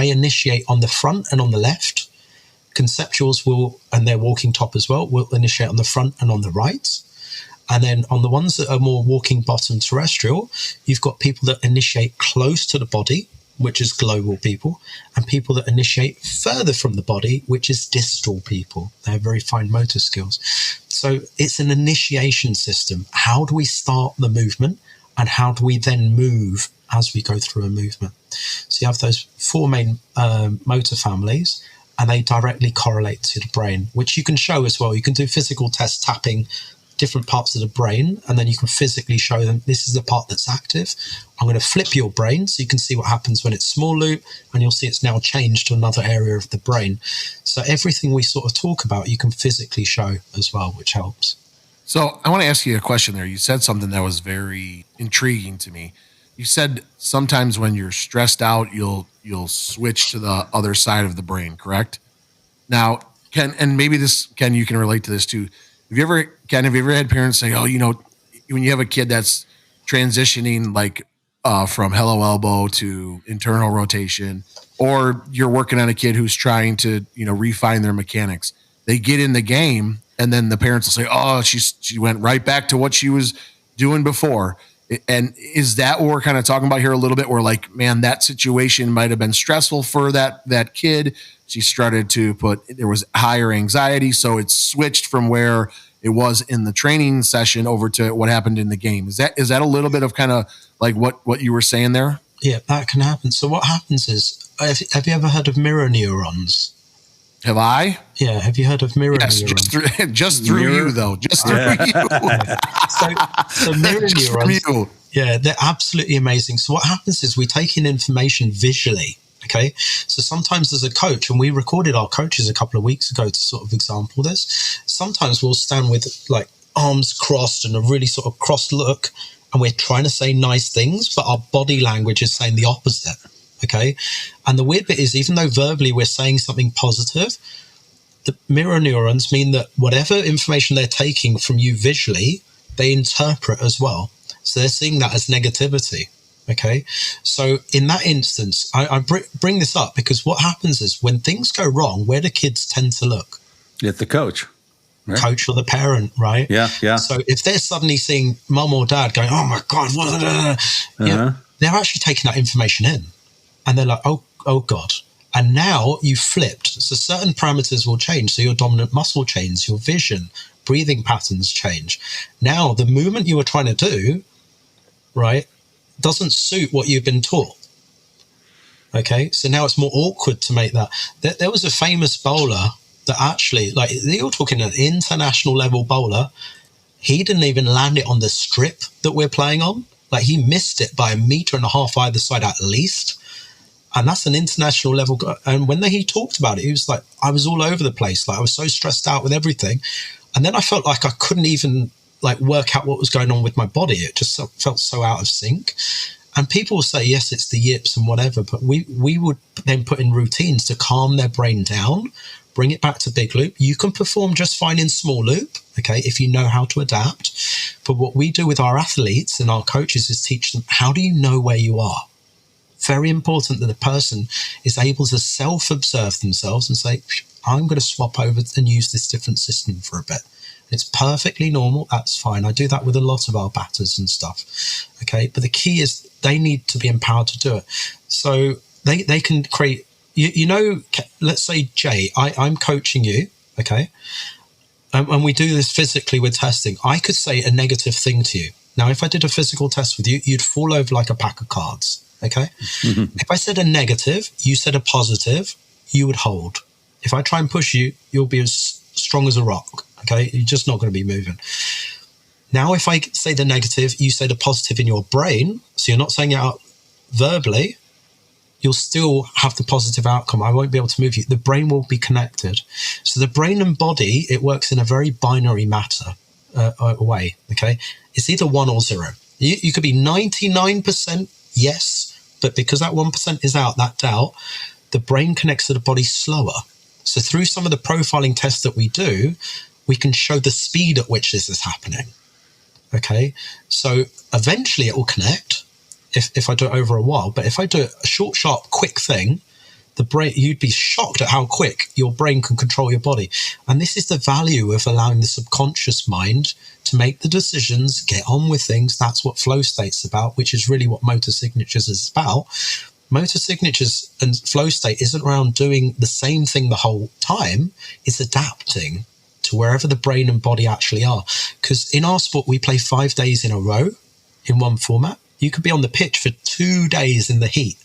initiate on the front and on the left. Conceptuals and they're walking top as well, will initiate on the front and on the right. And then on the ones that are more walking bottom terrestrial, you've got people that initiate close to the body, which is global people, and people that initiate further from the body, which is distal people. They have very fine motor skills. So it's an initiation system. How do we start the movement, and how do we then move as we go through a movement? So you have those 4 main motor families, and they directly correlate to the brain, which you can show as well. You can do physical tests, tapping different parts of the brain, and then you can physically show them, this is the part that's active. I'm going to flip your brain so you can see what happens when it's small loop, and you'll see it's now changed to another area of the brain. So everything we sort of talk about, you can physically show as well, which helps. So I want to ask you a question there. You said something that was very intriguing to me. You said sometimes when you're stressed out, you'll switch to the other side of the brain, correct? Now, and maybe this, Ken, you can relate to this too. Have you ever had parents say, oh, when you have a kid that's transitioning like from hello elbow to internal rotation, or you're working on a kid who's trying to, refine their mechanics, they get in the game and then the parents will say, oh, she went right back to what she was doing before. And is that what we're kind of talking about here a little bit, where like, man, that situation might have been stressful for that kid. She started to there was higher anxiety. So it switched from where it was in the training session over to what happened in the game. Is that a little bit of kind of like what you were saying there? Yeah, that can happen. So what happens is, have you ever heard of mirror neurons? Have I? Yeah. Have you heard of mirror neurons? Just through you, though. Just through you. So mirror neurons. Yeah, they're absolutely amazing. So what happens is we take in information visually. Okay. So sometimes as a coach, and we recorded our coaches a couple of weeks ago to sort of example this, sometimes we'll stand with like arms crossed and a really sort of crossed look, and we're trying to say nice things, but our body language is saying the opposite. Okay. And the weird bit is, even though verbally we're saying something positive, the mirror neurons mean that whatever information they're taking from you visually, they interpret as well. So they're seeing that as negativity. Okay. So in that instance, I bring this up because what happens is when things go wrong, where do kids tend to look? At the coach. Right? Coach or the parent, right? Yeah, yeah. So if they're suddenly seeing mum or dad going, oh my God, they're actually taking that information in. And they're like, oh God. And now you flipped. So certain parameters will change. So your dominant muscle changes, your vision, breathing patterns change. Now the movement you were trying to do, right, doesn't suit what you've been taught. Okay, so now it's more awkward to make that. There was a famous bowler that actually, like, you're talking an international level bowler. He didn't even land it on the strip that we're playing on. Like, he missed it by 1.5 meters either side at least. And that's an international level. And when he talked about it, he was like, I was all over the place. Like, I was so stressed out with everything. And then I felt like I couldn't even like work out what was going on with my body. It just felt so out of sync. And people will say, yes, it's the yips and whatever, but we would then put in routines to calm their brain down, bring it back to big loop. You can perform just fine in small loop, okay, if you know how to adapt. But what we do with our athletes and our coaches is teach them, how do you know where you are? Very important that the person is able to self-observe themselves and say, I'm going to swap over and use this different system for a bit. It's perfectly normal. That's fine. I do that with a lot of our batters and stuff. Okay. But the key is they need to be empowered to do it. So they can create, you know, let's say, Jay, I'm coaching you. Okay. And we do this physically with testing. I could say a negative thing to you. Now, if I did a physical test with you, you'd fall over like a pack of cards. Okay. Mm-hmm. If I said a negative, you said a positive, you would hold. If I try and push you, you'll be as strong as a rock. Okay, you're just not going to be moving. Now, if I say the negative, you say the positive in your brain, so you're not saying it out verbally, you'll still have the positive outcome. I won't be able to move you. The brain will be connected. So the brain and body, it works in a very binary matter way, okay? It's either 1 or 0. You could be 99% yes, but because that 1% is out, that doubt, the brain connects to the body slower. So through some of the profiling tests that we do, we can show the speed at which this is happening. Okay, so eventually it will connect if I do it over a while. But if I do a short, sharp, quick thing, the brain, you'd be shocked at how quick your brain can control your body. And this is the value of allowing the subconscious mind to make the decisions, get on with things. That's what flow state's about, which is really what motor signatures is about. Motor signatures and flow state isn't around doing the same thing the whole time. It's adapting to wherever the brain and body actually are. Because in our sport, we play 5 days in a row in one format. You could be on the pitch for 2 days in the heat.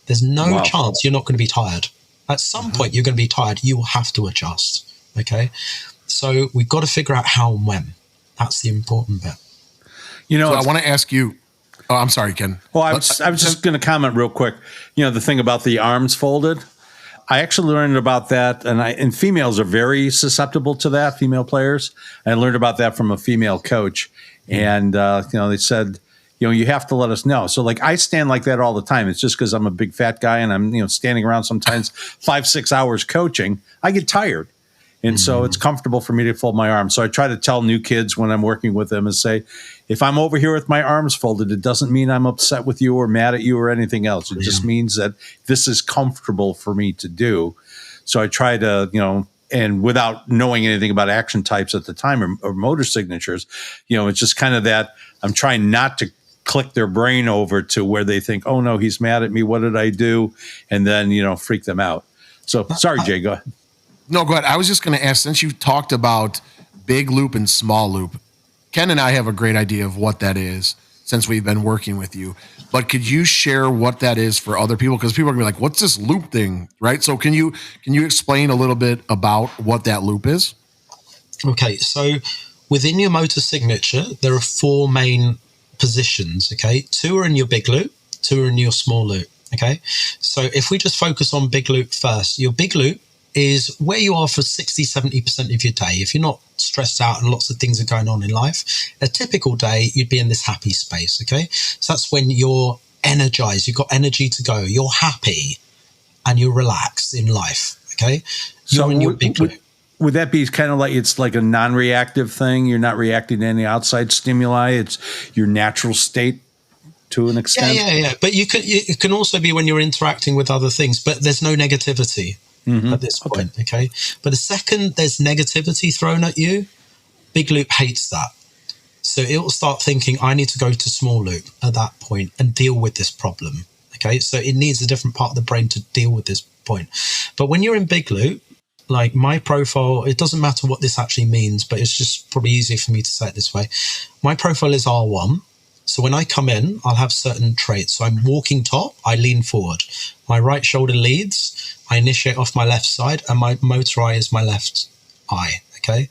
There's no chance you're not going to be tired. At some point, you're going to be tired. You will have to adjust. Okay. So we've got to figure out how and when. That's the important bit. You know, so I want to ask you. Oh, I'm sorry, Ken. Well, I was just going to comment real quick. You know, the thing about the arms folded. I actually learned about that, and females are very susceptible to that, female players. I learned about that from a female coach, and you know, they said, you know, you have to let us know. So, like, I stand like that all the time. It's just because I'm a big fat guy and I'm, you know, standing around sometimes 5-6 hours coaching. I get tired, and so it's comfortable for me to fold my arms. So I try to tell new kids when I'm working with them and say, if I'm over here with my arms folded, it doesn't mean I'm upset with you or mad at you or anything else. It just means that this is comfortable for me to do. So I try to, you know, and without knowing anything about action types at the time or motor signatures, you know, it's just kind of that I'm trying not to click their brain over to where they think, oh, no, he's mad at me. What did I do? And then, you know, freak them out. So sorry, Jay, go ahead. No, go ahead. I was just going to ask, since you talked about big loop and small loop, Ken and I have a great idea of what that is since we've been working with you. But could you share what that is for other people? Because people are going to be like, what's this loop thing, right? So can you explain a little bit about what that loop is? Okay, so within your motor signature, there are 4 main positions, okay? 2 are in your big loop, 2 are in your small loop, okay? So if we just focus on big loop first, your big loop is where you are for 60-70% of your day. If you're not stressed out and lots of things are going on in life, a typical day, you'd be in this happy space, okay? So that's when you're energized, you've got energy to go, you're happy, and you're relaxed in life, okay? So in your big loop. Would that be kind of like, it's like a non-reactive thing? You're not reacting to any outside stimuli. It's your natural state to an extent? Yeah. But it can also be when you're interacting with other things, but there's no negativity. At this point, okay? But the second there's negativity thrown at you, big loop hates that. So it will start thinking, I need to go to small loop at that point and deal with this problem, okay? So it needs a different part of the brain to deal with this point. But when you're in big loop, like my profile, it doesn't matter what this actually means, but it's just probably easier for me to say it this way. My profile is R1, So when I come in, I'll have certain traits. So I'm walking top, I lean forward. My right shoulder leads, I initiate off my left side, and my motor eye is my left eye, okay?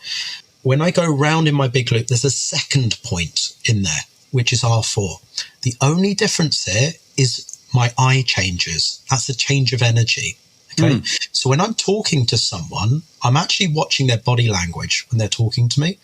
When I go round in my big loop, there's a second point in there, which is R4. The only difference there is my eye changes. That's a change of energy. Okay. So when I'm talking to someone, I'm actually watching their body language when they're talking to me.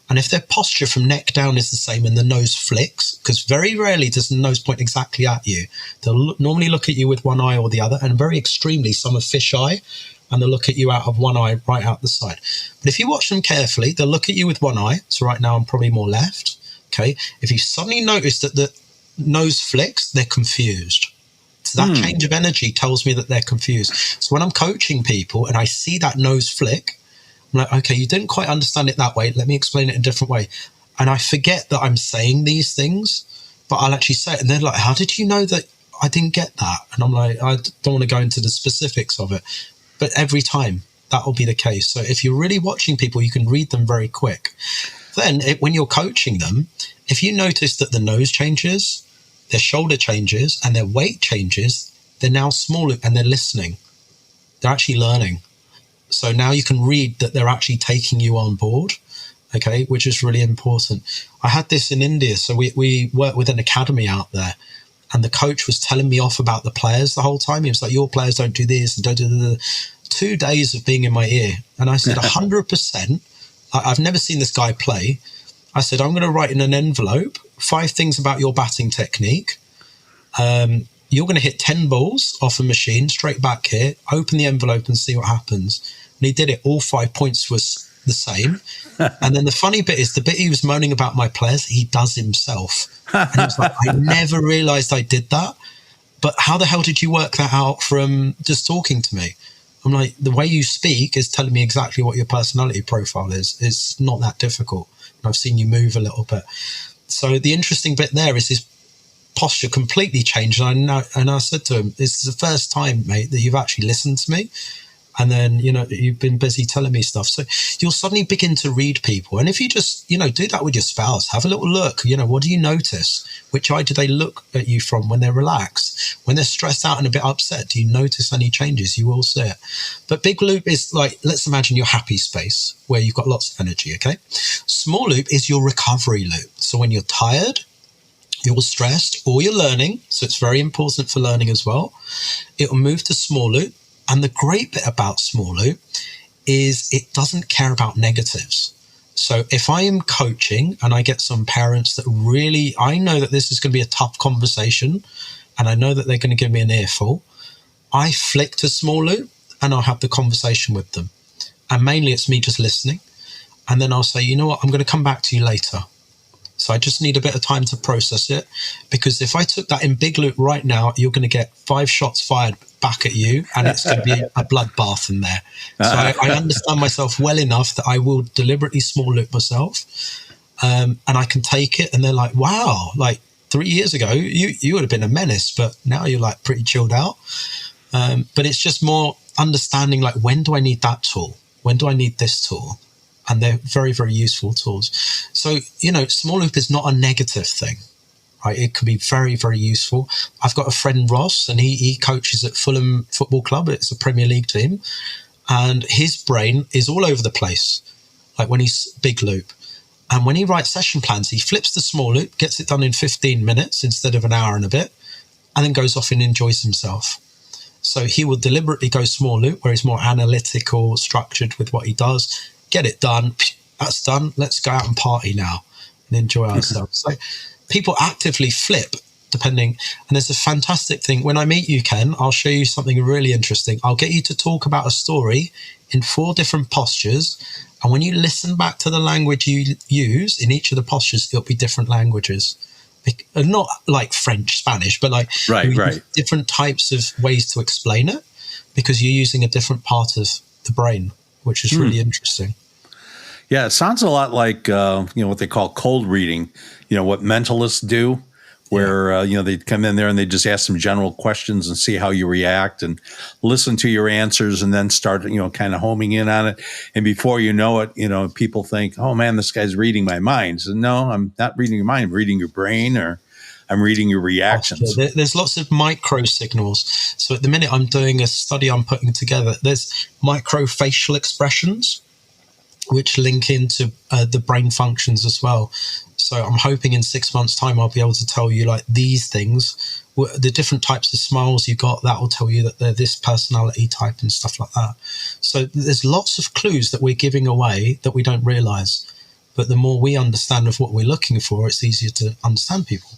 And if their posture from neck down is the same and the nose flicks, because very rarely does the nose point exactly at you. They'll normally look at you with one eye or the other, and very extremely, some are fish eye, and they'll look at you out of one eye right out the side. But if you watch them carefully, they'll look at you with one eye. So right now I'm probably more left. Okay. If you suddenly notice that the nose flicks, they're confused. So that change of energy tells me that they're confused. So when I'm coaching people and I see that nose flick, I'm like, okay, you didn't quite understand it that way. Let me explain it in a different way. And I forget that I'm saying these things, but I'll actually say it. And they're like, how did you know that I didn't get that? And I'm like, I don't want to go into the specifics of it. But every time that will be the case. So if you're really watching people, you can read them very quick. Then when you're coaching them, if you notice that the nose changes, their shoulder changes, and their weight changes, they're now smaller and they're listening. They're actually learning. So now you can read that they're actually taking you on board, okay, which is really important. I had this in India. So we worked with an academy out there, and the coach was telling me off about the players the whole time. He was like, your players don't do this and don't do that. 2 days of being in my ear. And I said, 100%, I've never seen this guy play. I said, I'm going to write in an envelope 5 things about your batting technique. You're going to hit 10 balls off a machine straight back here, open the envelope and see what happens. And he did it. All 5 points was the same. And then the funny bit is the bit he was moaning about my players, he does himself. And he was like, I never realized I did that. But how the hell did you work that out from just talking to me? I'm like, the way you speak is telling me exactly what your personality profile is. It's not that difficult. I've seen you move a little bit. So the interesting bit there is his posture completely changed. And I said to him, this is the first time, mate, that you've actually listened to me. And then, you've been busy telling me stuff. So you'll suddenly begin to read people. And if you just, do that with your spouse, have a little look, what do you notice? Which eye do they look at you from when they're relaxed? When they're stressed out and a bit upset, do you notice any changes? You will see it. But big loop is like, let's imagine your happy space where you've got lots of energy, okay? Small loop is your recovery loop. So when you're tired, you're stressed, or you're learning, so it's very important for learning as well, it will move to small loop. And the great bit about small loop is it doesn't care about negatives. So if I am coaching and I get some parents that really, I know that this is going to be a tough conversation and I know that they're going to give me an earful, I flick to small loop and I'll have the conversation with them. And mainly it's me just listening. And then I'll say, you know what, I'm going to come back to you later. So I just need a bit of time to process it, because if I took that in big loop right now, you're going to get 5 shots fired back at you and it's going to be a bloodbath in there. So I understand myself well enough that I will deliberately small loop myself, and I can take it. And they're like, wow, like 3 years ago, you would have been a menace, but now you're like pretty chilled out. But it's just more understanding, like, when do I need that tool? When do I need this tool? And they're very, very useful tools. So, small loop is not a negative thing, right? It can be very, very useful. I've got a friend, Ross, and he coaches at Fulham Football Club. It's a Premier League team. And his brain is all over the place, like when he's big loop. And when he writes session plans, he flips the small loop, gets it done in 15 minutes instead of an hour and a bit, and then goes off and enjoys himself. So he will deliberately go small loop, where he's more analytical, structured with what he does. Get it done. That's done. Let's go out and party now and enjoy ourselves. So people actively flip depending. And there's a fantastic thing. When I meet you, Ken, I'll show you something really interesting. I'll get you to talk about a story in 4 different postures. And when you listen back to the language you use in each of the postures, it'll be different languages. Not like French, Spanish, but like right. different types of ways to explain it, because you're using a different part of the brain, which is really interesting. Yeah, it sounds a lot like what they call cold reading. What mentalists do, where they'd come in there and they'd just ask some general questions and see how you react and listen to your answers and then start kind of homing in on it. And before you know it, people think, oh man, this guy's reading my mind. So no, I'm not reading your mind. I'm reading your brain, or I'm reading your reactions. There's lots of micro signals. So at the minute I'm doing a study I'm putting together. There's micro facial expressions which link into the brain functions as well. So I'm hoping in 6 months' time I'll be able to tell you like these things, the different types of smiles you got, that will tell you that they're this personality type and stuff like that. So there's lots of clues that we're giving away that we don't realize. But the more we understand of what we're looking for, it's easier to understand people.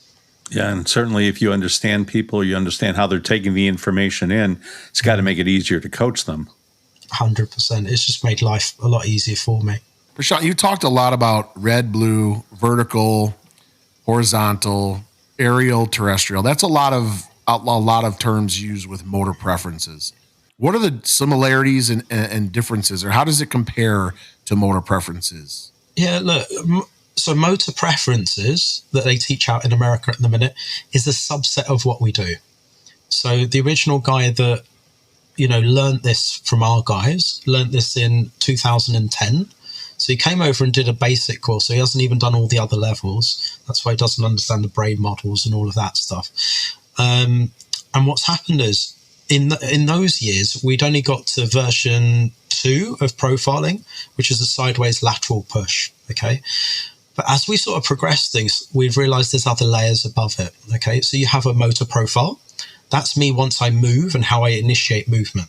Yeah, and certainly if you understand people, you understand how they're taking the information in, it's got to make it easier to coach them. 100%. It's just made life a lot easier for me. Prashant, you talked a lot about red, blue, vertical, horizontal, aerial, terrestrial. That's a lot of terms used with motor preferences. What are the similarities and differences, or how does it compare to motor preferences? Yeah, look, so motor preferences that they teach out in America at the minute is a subset of what we do. So the original guy that, learned this from our guys, learned this in 2010. So he came over and did a basic course. So he hasn't even done all the other levels. That's why he doesn't understand the brain models and all of that stuff. And what's happened is in those years, we'd only got to version 2 of profiling, which is a sideways lateral push. Okay. But as we sort of progress things, we've realized there's other layers above it. Okay. So you have a motor profile. That's me once I move and how I initiate movement.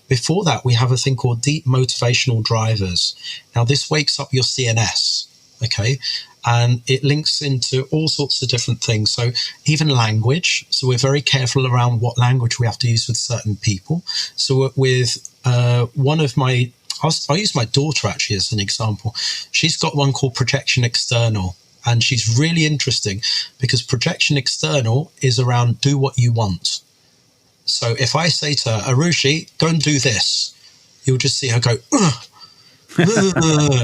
Before that, we have a thing called deep motivational drivers. Now, this wakes up your CNS, okay? And it links into all sorts of different things. So even language. So we're very careful around what language we have to use with certain people. So with one of my, I'll use my daughter actually as an example. She's got one called projection external. And she's really interesting because projection external is around do what you want. So if I say to her, Arushi, go and do this, you'll just see her go,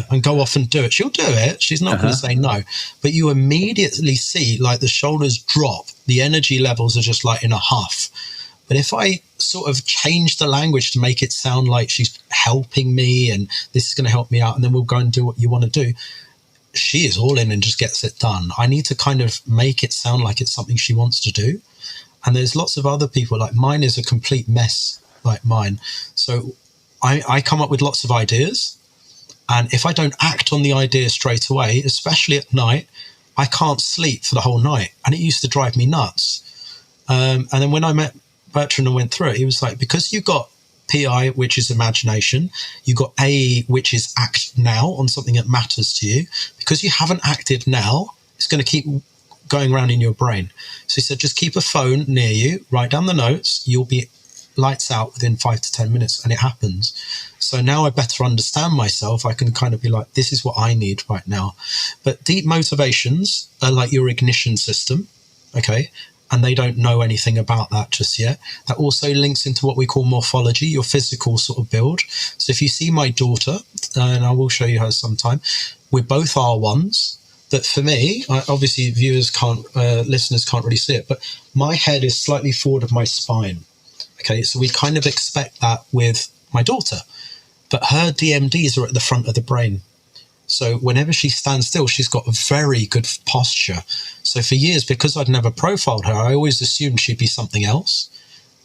and go off and do it. She'll do it. She's not going to say no. But you immediately see like the shoulders drop. The energy levels are just like in a huff. But if I sort of change the language to make it sound like she's helping me and this is going to help me out, and then we'll go and do what you want to do, she is all in and just gets it done. I need to kind of make it sound like it's something she wants to do. And there's lots of other people, like mine is a complete mess, like mine. So I come up with lots of ideas. And if I don't act on the idea straight away, especially at night, I can't sleep for the whole night. And it used to drive me nuts. And then when I met Bertrand and went through it, he was like, because you got PI, which is imagination, you got A, which is act now on something that matters to you. Because you haven't acted now, it's going to keep going around in your brain. So he said, just keep a phone near you, write down the notes, you'll be lights out within 5 to 10 minutes, and it happens. So now I better understand myself. I can kind of be like, this is what I need right now. But deep motivations are like your ignition system, okay? And they don't know anything about that just yet. That also links into what we call morphology, your physical sort of build. So if you see my daughter, and I will show you her sometime, we're both R1s. That for me, obviously viewers can't, listeners can't really see it, but my head is slightly forward of my spine. Okay, so we kind of expect that with my daughter, but her DMDs are at the front of the brain. So whenever she stands still, she's got a very good posture. So for years, because I'd never profiled her, I always assumed she'd be something else.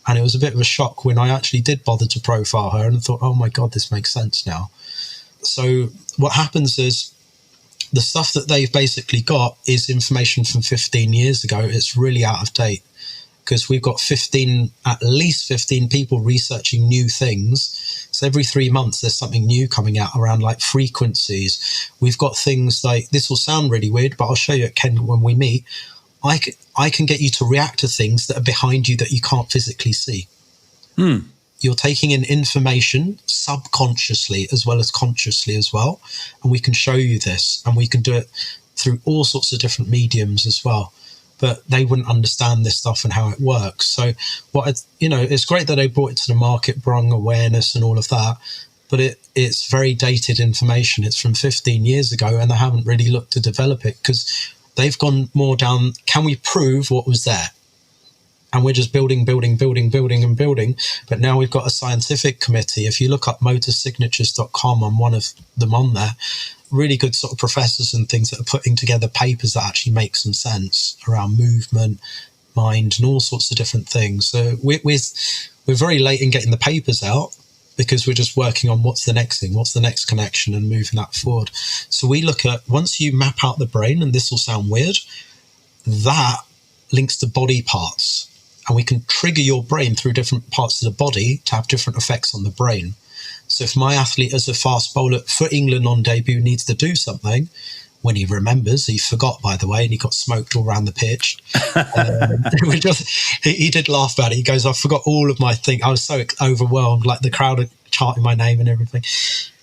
And it was a bit of a shock when I actually did bother to profile her and thought, oh my God, this makes sense now. So what happens is, the stuff that they've basically got is information from 15 years ago. It's really out of date because we've got at least 15 people researching new things. So every 3 months, there's something new coming out around like frequencies. We've got things like, this will sound really weird, but I'll show you at Ken when we meet. I can get you to react to things that are behind you that you can't physically see. You're taking in information subconsciously as well as consciously as well. And we can show you this, and we can do it through all sorts of different mediums as well. But they wouldn't understand this stuff and how it works. So it's great that they brought it to the market, brung awareness and all of that. But it's very dated information. It's from 15 years ago, and they haven't really looked to develop it because They've gone more down, can we prove what was there? And we're just building. But now we've got a scientific committee. If you look up motorsignatures.com, I'm one of them on there. Really good sort of professors and things that are putting together papers that actually make some sense around movement, mind, and all sorts of different things. So we're very late in getting the papers out because we're just working on what's the next thing, what's the next connection, and moving that forward. So we look at, once you map out the brain, and this will sound weird, that links to body parts. And we can trigger your brain through different parts of the body to have different effects on the brain. So if my athlete as a fast bowler for England on debut needs to do something, when he remembers, he forgot, by the way, and he got smoked all around the pitch. He did laugh about it. He goes, I forgot all of my thing. I was so overwhelmed, like the crowd are chanting my name and everything.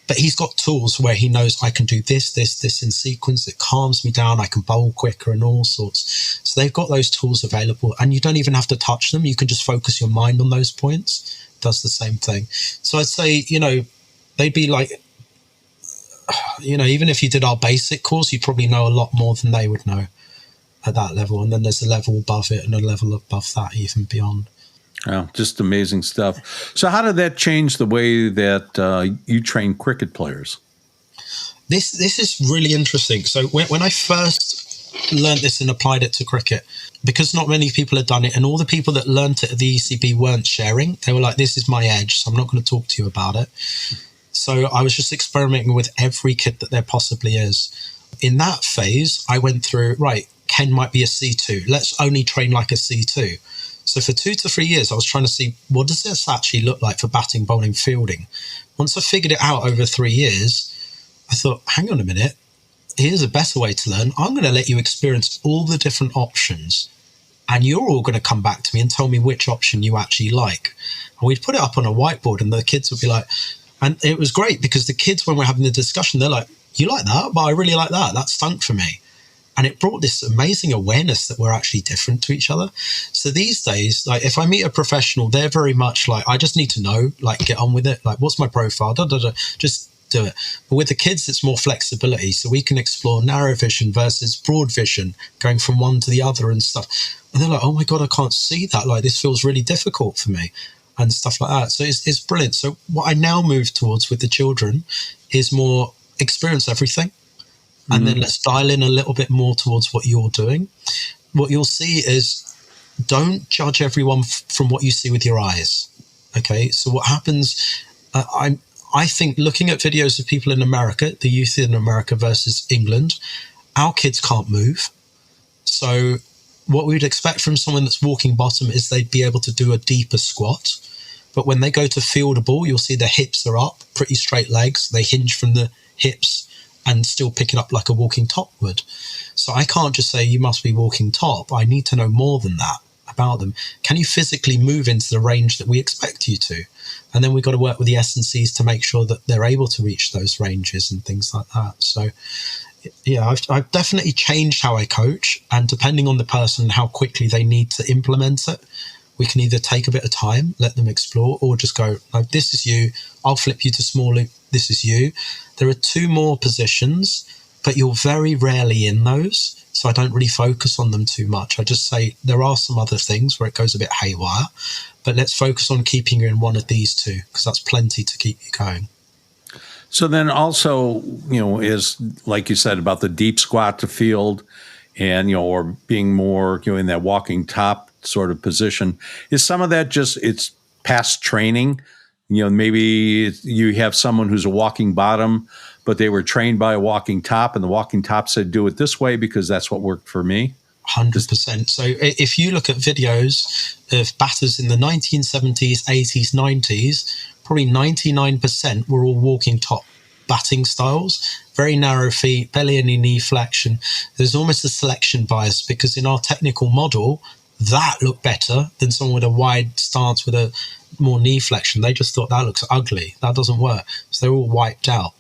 But he's got tools where he knows I can do this in sequence. It calms me down. I can bowl quicker and all sorts. So they've got those tools available, and you don't even have to touch them. You can just focus your mind on those points. It does the same thing. So I'd say, they'd be like, even if you did our basic course, you probably know a lot more than they would know at that level. And then there's a level above it and a level above that, even beyond. Oh, just amazing stuff. So how did that change the way that you train cricket players? This is really interesting. So when I first learned this and applied it to cricket, because not many people had done it, and all the people that learned it at the ECB weren't sharing, they were like, this is my edge, so I'm not going to talk to you about it. So I was just experimenting with every kid that there possibly is. In that phase, I went through, right, Ken might be a C2. Let's only train like a C2. So for 2 to 3 years, I was trying to see, what does this actually look like for batting, bowling, fielding? Once I figured it out over 3 years, I thought, hang on a minute, here's a better way to learn. I'm going to let you experience all the different options, and you're all going to come back to me and tell me which option you actually like. And we'd put it up on a whiteboard, and the kids would be like, and it was great because the kids, when we're having the discussion, they're like, you like that? But I really like that. That stunk for me. And it brought this amazing awareness that we're actually different to each other. So these days, like if I meet a professional, they're very much like, I just need to know, like get on with it. Like, what's my profile? Just do it. But with the kids, it's more flexibility. So we can explore narrow vision versus broad vision, going from one to the other and stuff. And they're like, oh my God, I can't see that. Like this feels really difficult for me and stuff like that. So it's brilliant. So what I now move towards with the children is more experience everything. And then let's dial in a little bit more towards what you're doing. What you'll see is don't judge everyone from what you see with your eyes. Okay, so what happens, I think looking at videos of people in America, the youth in America versus England, our kids can't move. So what we'd expect from someone that's walking bottom is they'd be able to do a deeper squat. But when they go to field a ball, you'll see their hips are up, pretty straight legs. They hinge from the hips and still pick it up like a walking top would. So I can't just say you must be walking top. I need to know more than that about them. Can you physically move into the range that we expect you to? And then we've got to work with the S&Cs to make sure that they're able to reach those ranges and things like that. So yeah, I've definitely changed how I coach, and depending on the person and how quickly they need to implement it, we can either take a bit of time, let them explore, or just go, oh, this is you, I'll flip you to small loop, this is you. There are 2 more positions, but you're very rarely in those, so I don't really focus on them too much. I just say there are some other things where it goes a bit haywire, but let's focus on keeping you in one of these 2, because that's plenty to keep you going. So then also, is like you said about the deep squat to field and, or being more, in that walking top sort of position, is some of that just, it's past training? Maybe you have someone who's a walking bottom, but they were trained by a walking top, and the walking top said, do it this way because that's what worked for me. 100%. So if you look at videos of batters in the 1970s, 80s, 90s, probably 99% were all walking top batting styles, very narrow feet, belly and knee flexion. There's almost a selection bias because in our technical model, that looked better than someone with a wide stance with a more knee flexion. They just thought that looks ugly. That doesn't work. So they're all wiped out.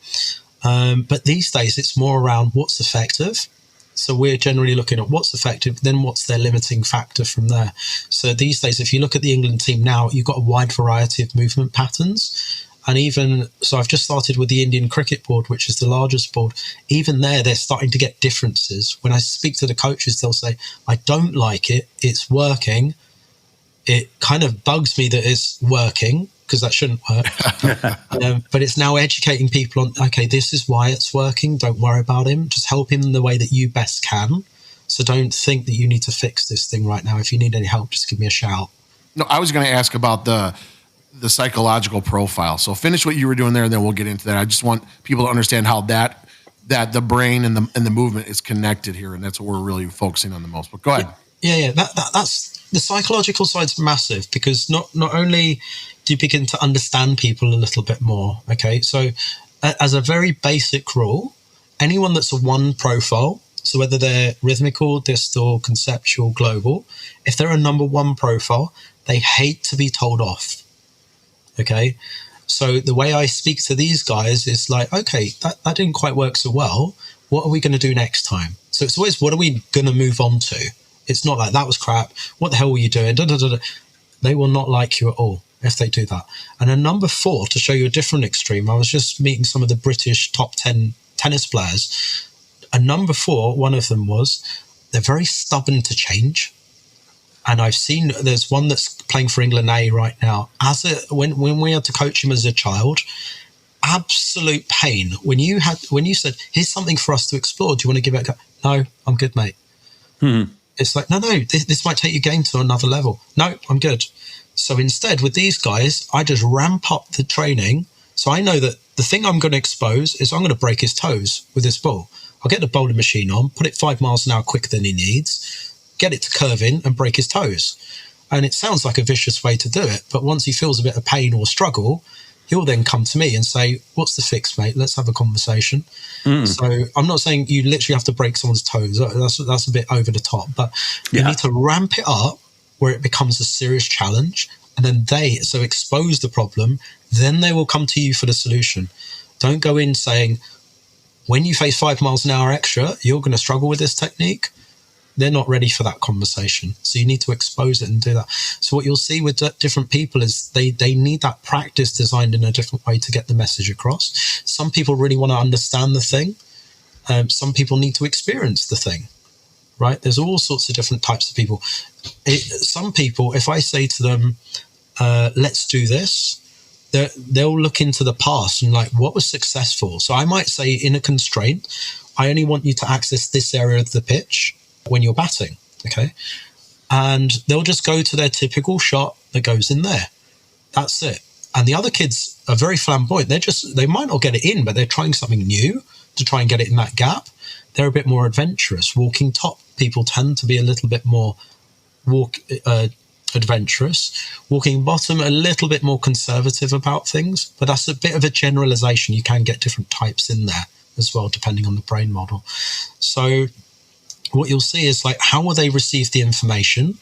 But these days, it's more around what's effective. So we're generally looking at what's effective, then what's their limiting factor from there. So these days, if you look at the England team now, you've got a wide variety of movement patterns. And even so, I've just started with the Indian Cricket Board, which is the largest board. Even there, they're starting to get differences. When I speak to the coaches, they'll say, I don't like it. It's working. It kind of bugs me that it's working, because that shouldn't work. But it's now educating people on, okay, this is why it's working. Don't worry about him. Just help him in the way that you best can. So don't think that you need to fix this thing right now. If you need any help, just give me a shout. No, I was going to ask about the psychological profile. So finish what you were doing there, and then we'll get into that. I just want people to understand how that the brain and the movement is connected here, and that's what we're really focusing on the most. But go ahead. Yeah. That's the psychological side's massive, because not only do you begin to understand people a little bit more. Okay, so as a very basic rule, anyone that's a one profile, so whether they're rhythmical, distal, conceptual, global, if they're a number one profile, they hate to be told off. Okay, so the way I speak to these guys is like, okay, that didn't quite work so well. What are we going to do next time? So it's always, what are we going to move on to? It's not like, that was crap. What the hell were you doing? They will not like you at all if they do that. And then number 4, to show you a different extreme, I was just meeting some of the British top 10 tennis players. And number 4, one of them was, they're very stubborn to change. And I've seen, there's one that's playing for England A right now. When we had to coach him as a child, absolute pain. When you said, here's something for us to explore, do you want to give it a go? No, I'm good, mate. It's like, no, this might take your game to another level. No, I'm good. So instead, with these guys, I just ramp up the training. So I know that the thing I'm going to expose is I'm going to break his toes with this ball. I'll get the bowling machine on, put it 5 miles an hour quicker than he needs, get it to curve in and break his toes. And it sounds like a vicious way to do it, but once he feels a bit of pain or struggle, he'll then come to me and say, what's the fix, mate? Let's have a conversation. So I'm not saying you literally have to break someone's toes. That's a bit over the top, but you need to ramp it up where it becomes a serious challenge. And then so expose the problem, then they will come to you for the solution. Don't go in saying, when you face 5 miles an hour extra, you're going to struggle with this technique. They're not ready for that conversation. So you need to expose it and do that. So what you'll see with different people is they need that practice designed in a different way to get the message across. Some people really want to understand the thing. Some people need to experience the thing, right? There's all sorts of different types of people. Some people, if I say to them, let's do this, they'll look into the past and like, what was successful? So I might say, in a constraint, I only want you to access this area of the pitch when you're batting, okay? And they'll just go to their typical shot that goes in there. That's it. And the other kids are very flamboyant. They might not get it in, but they're trying something new to try and get it in that gap. They're a bit more adventurous. Walking top people tend to be a little bit more adventurous. Walking bottom, a little bit more conservative about things, but that's a bit of a generalization. You can get different types in there as well, depending on the brain model. So what you'll see is like, how will they receive the information?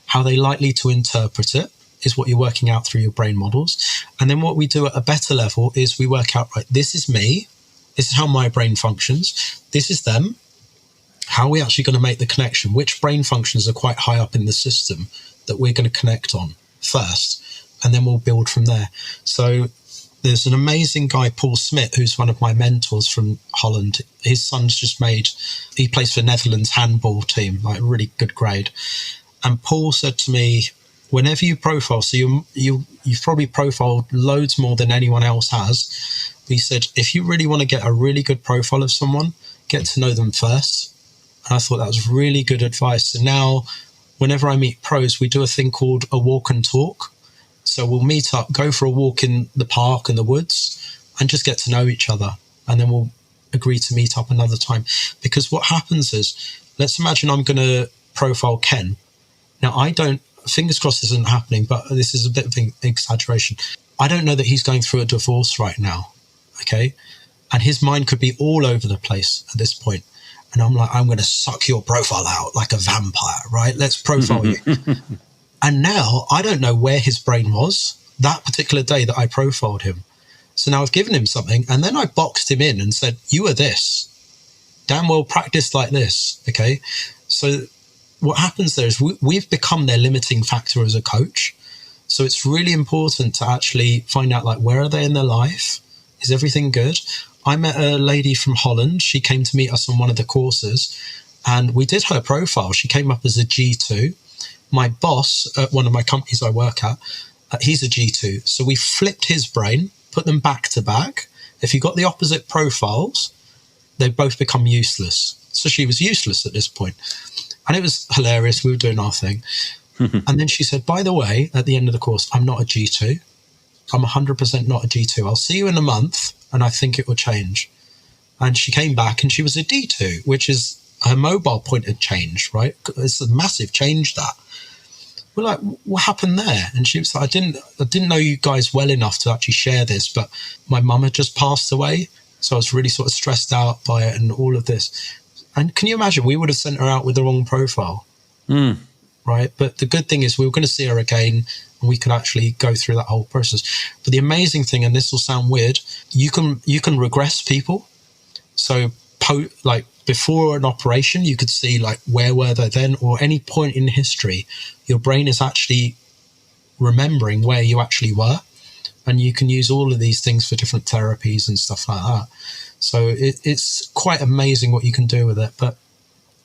How are they likely to interpret it is what you're working out through your brain models. And then what we do at a better level is we work out, right, this is me. This is how my brain functions. This is them. How are we actually going to make the connection? Which brain functions are quite high up in the system that we're going to connect on first? And then we'll build from there. So there's an amazing guy, Paul Smit, who's one of my mentors from Holland. His son's just he plays for Netherlands handball team, like really good grade. And Paul said to me, whenever you profile, so you've probably profiled loads more than anyone else has. He said, if you really want to get a really good profile of someone, get to know them first. And I thought that was really good advice. So now, whenever I meet pros, we do a thing called a walk and talk. So we'll meet up, go for a walk in the park and the woods, and just get to know each other. And then we'll agree to meet up another time. Because what happens is, let's imagine I'm going to profile Ken. Now, fingers crossed this isn't happening, but this is a bit of an exaggeration. I don't know that he's going through a divorce right now, okay? And his mind could be all over the place at this point. And I'm like, I'm going to suck your profile out like a vampire, right? Let's profile you. And now I don't know where his brain was that particular day that I profiled him. So now I've given him something, and then I boxed him in and said, you are this. Damn well practiced like this, okay? So what happens there is we've become their limiting factor as a coach. So it's really important to actually find out, like, where are they in their life? Is everything good? I met a lady from Holland. She came to meet us on one of the courses, and we did her profile. She came up as a G2. My boss at one of my companies I work at, he's a G2. So we flipped his brain, put them back to back. If you got the opposite profiles, they both become useless. So she was useless at this point. And it was hilarious. We were doing our thing. And then she said, by the way, at the end of the course, I'm not a G2. I'm 100% not a G2. I'll see you in a month, and I think it will change. And she came back, and she was a D2, which is her mobile point had changed, right? It's a massive change, that. We're like, what happened there? And she was like, I didn't know you guys well enough to actually share this, but my mum had just passed away. So I was really sort of stressed out by it and all of this. And can you imagine, we would have sent her out with the wrong profile. Right? But the good thing is we were going to see her again, and we could actually go through that whole process. But the amazing thing, and this will sound weird, you can regress people. So like before an operation, you could see like where were they then, or any point in history, your brain is actually remembering where you actually were. And you can use all of these things for different therapies and stuff like that. So it's quite amazing what you can do with it. But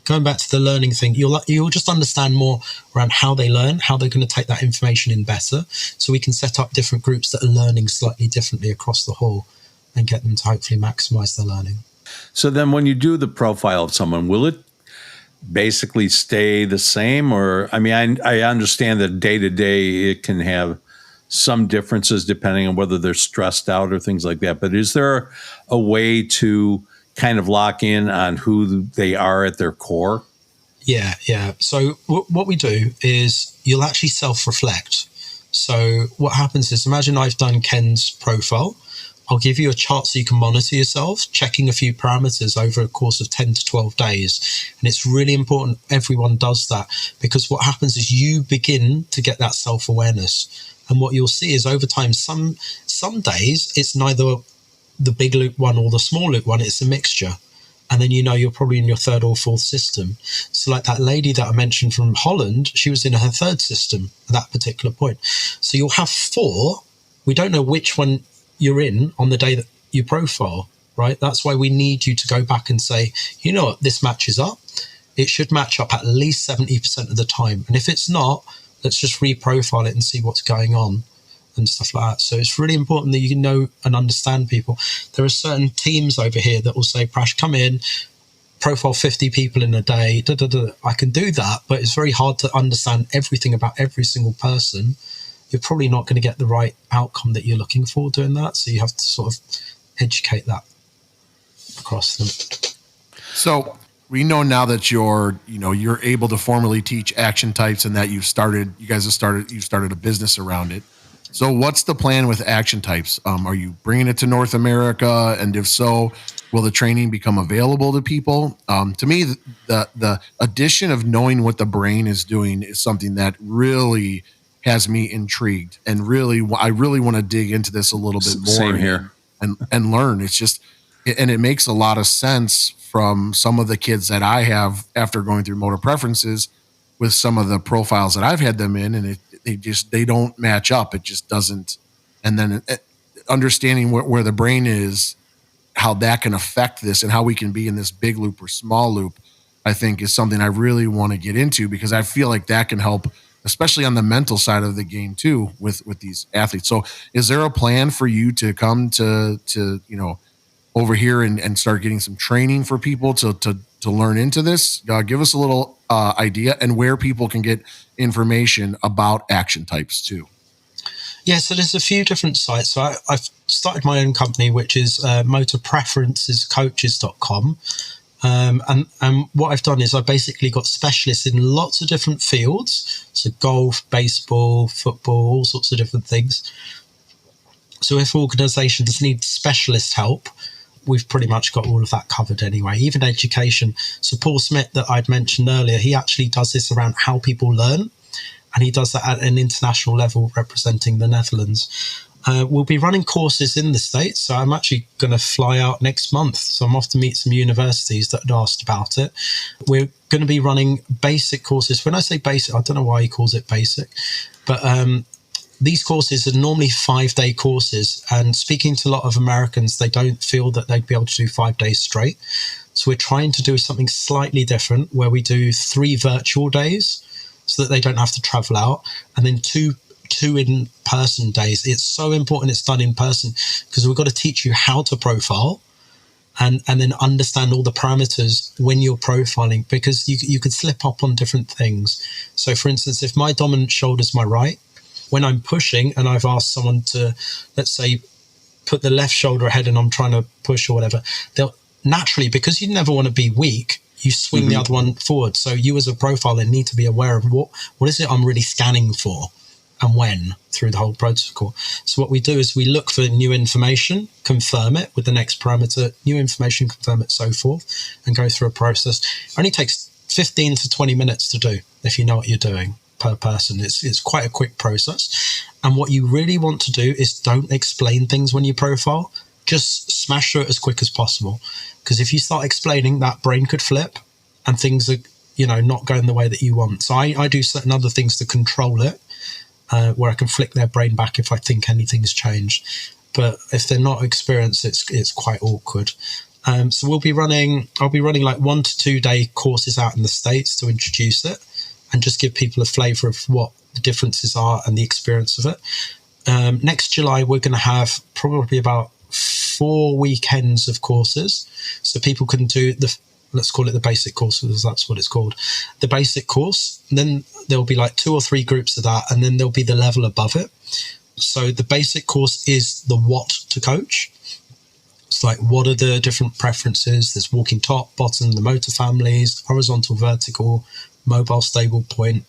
going back to the learning thing, you'll just understand more around how they learn, how they're going to take that information in better. So we can set up different groups that are learning slightly differently across the whole and get them to hopefully maximize their learning. So then when you do the profile of someone, will it basically stay the same? Or, I mean, I understand that day to day it can have some differences depending on whether they're stressed out or things like that. But is there a way to kind of lock in on who they are at their core? Yeah. So what we do is you'll actually self-reflect. So what happens is, imagine I've done Ken's profile. I'll give you a chart so you can monitor yourself, checking a few parameters over a course of 10 to 12 days. And it's really important everyone does that, because what happens is you begin to get that self-awareness. And what you'll see is over time, some days it's neither the big loop one or the small loop one, it's a mixture. And then you're probably in your third or fourth system. So like that lady that I mentioned from Holland, she was in her third system at that particular point. So you'll have 4. We don't know which one you're in on the day that you profile, right? That's why we need you to go back and say, you know what, this matches up. It should match up at least 70% of the time. And if it's not, let's just reprofile it and see what's going on and stuff like that. So it's really important that you know and understand people. There are certain teams over here that will say, Prash, come in, profile 50 people in a day. I can do that, but it's very hard to understand everything about every single person. You're probably not going to get the right outcome that you're looking for doing that. So you have to sort of educate that across them. So we know now that you're able to formally teach action types, and that you've started a business around it. So what's the plan with action types? Are you bringing it to North America? And if so, will the training become available to people? To me, the addition of knowing what the brain is doing is something that really has me intrigued, and I really want to dig into this a little bit more. Same here. And learn. It's just, and it makes a lot of sense from some of the kids that I have after going through motor preferences with some of the profiles that I've had them in, and they don't match up. It just doesn't. And then understanding where the brain is, how that can affect this, and how we can be in this big loop or small loop, I think is something I really want to get into, because I feel like that can help, especially on the mental side of the game too, with these athletes. So is there a plan for you to come to over here and start getting some training for people to learn into this? Give us a little idea, and where people can get information about action types too. Yeah, so there's a few different sites. So I've started my own company, which is motorpreferencescoaches.com. And what I've done is I basically got specialists in lots of different fields. So golf, baseball, football, all sorts of different things. So if organizations need specialist help, we've pretty much got all of that covered anyway, even education. So Paul Smith that I'd mentioned earlier, he actually does this around how people learn. And he does that at an international level, representing the Netherlands. We'll be running courses in the States. So I'm actually going to fly out next month. So I'm off to meet some universities that had asked about it. We're going to be running basic courses. When I say basic, I don't know why he calls it basic, but these courses are normally 5-day courses, and speaking to a lot of Americans, they don't feel that they'd be able to do 5 days straight. So we're trying to do something slightly different, where we do 3 virtual days so that they don't have to travel out, and then two in-person days. It's so important it's done in person, because we've got to teach you how to profile and then understand all the parameters when you're profiling, because you could slip up on different things. So for instance, if my dominant shoulder is my right, when I'm pushing and I've asked someone to, let's say, put the left shoulder ahead and I'm trying to push or whatever, they'll naturally, because you never want to be weak, you swing the other one forward. So you as a profiler need to be aware of what is it I'm really scanning for and when through the whole protocol. So what we do is we look for new information, confirm it with the next parameter, new information, confirm it, so forth, and go through a process. It only takes 15 to 20 minutes to do if you know what you're doing per person. It's quite a quick process. And what you really want to do is don't explain things when you profile. Just smash through it as quick as possible. Because if you start explaining, that brain could flip and things are, not going the way that you want. So I do certain other things to control it, where I can flick their brain back if I think anything's changed. But if they're not experienced, it's quite awkward. So I'll be running like 1 to 2 day courses out in the States to introduce it and just give people a flavour of what the differences are and the experience of it. Next July, we're going to have probably about 4 weekends of courses. So people can do let's call it the basic course, because that's what it's called, the basic course. And then there'll be like 2 or 3 groups of that, and then there'll be the level above it. So the basic course is the what to coach. It's like, what are the different preferences? There's walking top, bottom, the motor families, horizontal, vertical, mobile, stable point.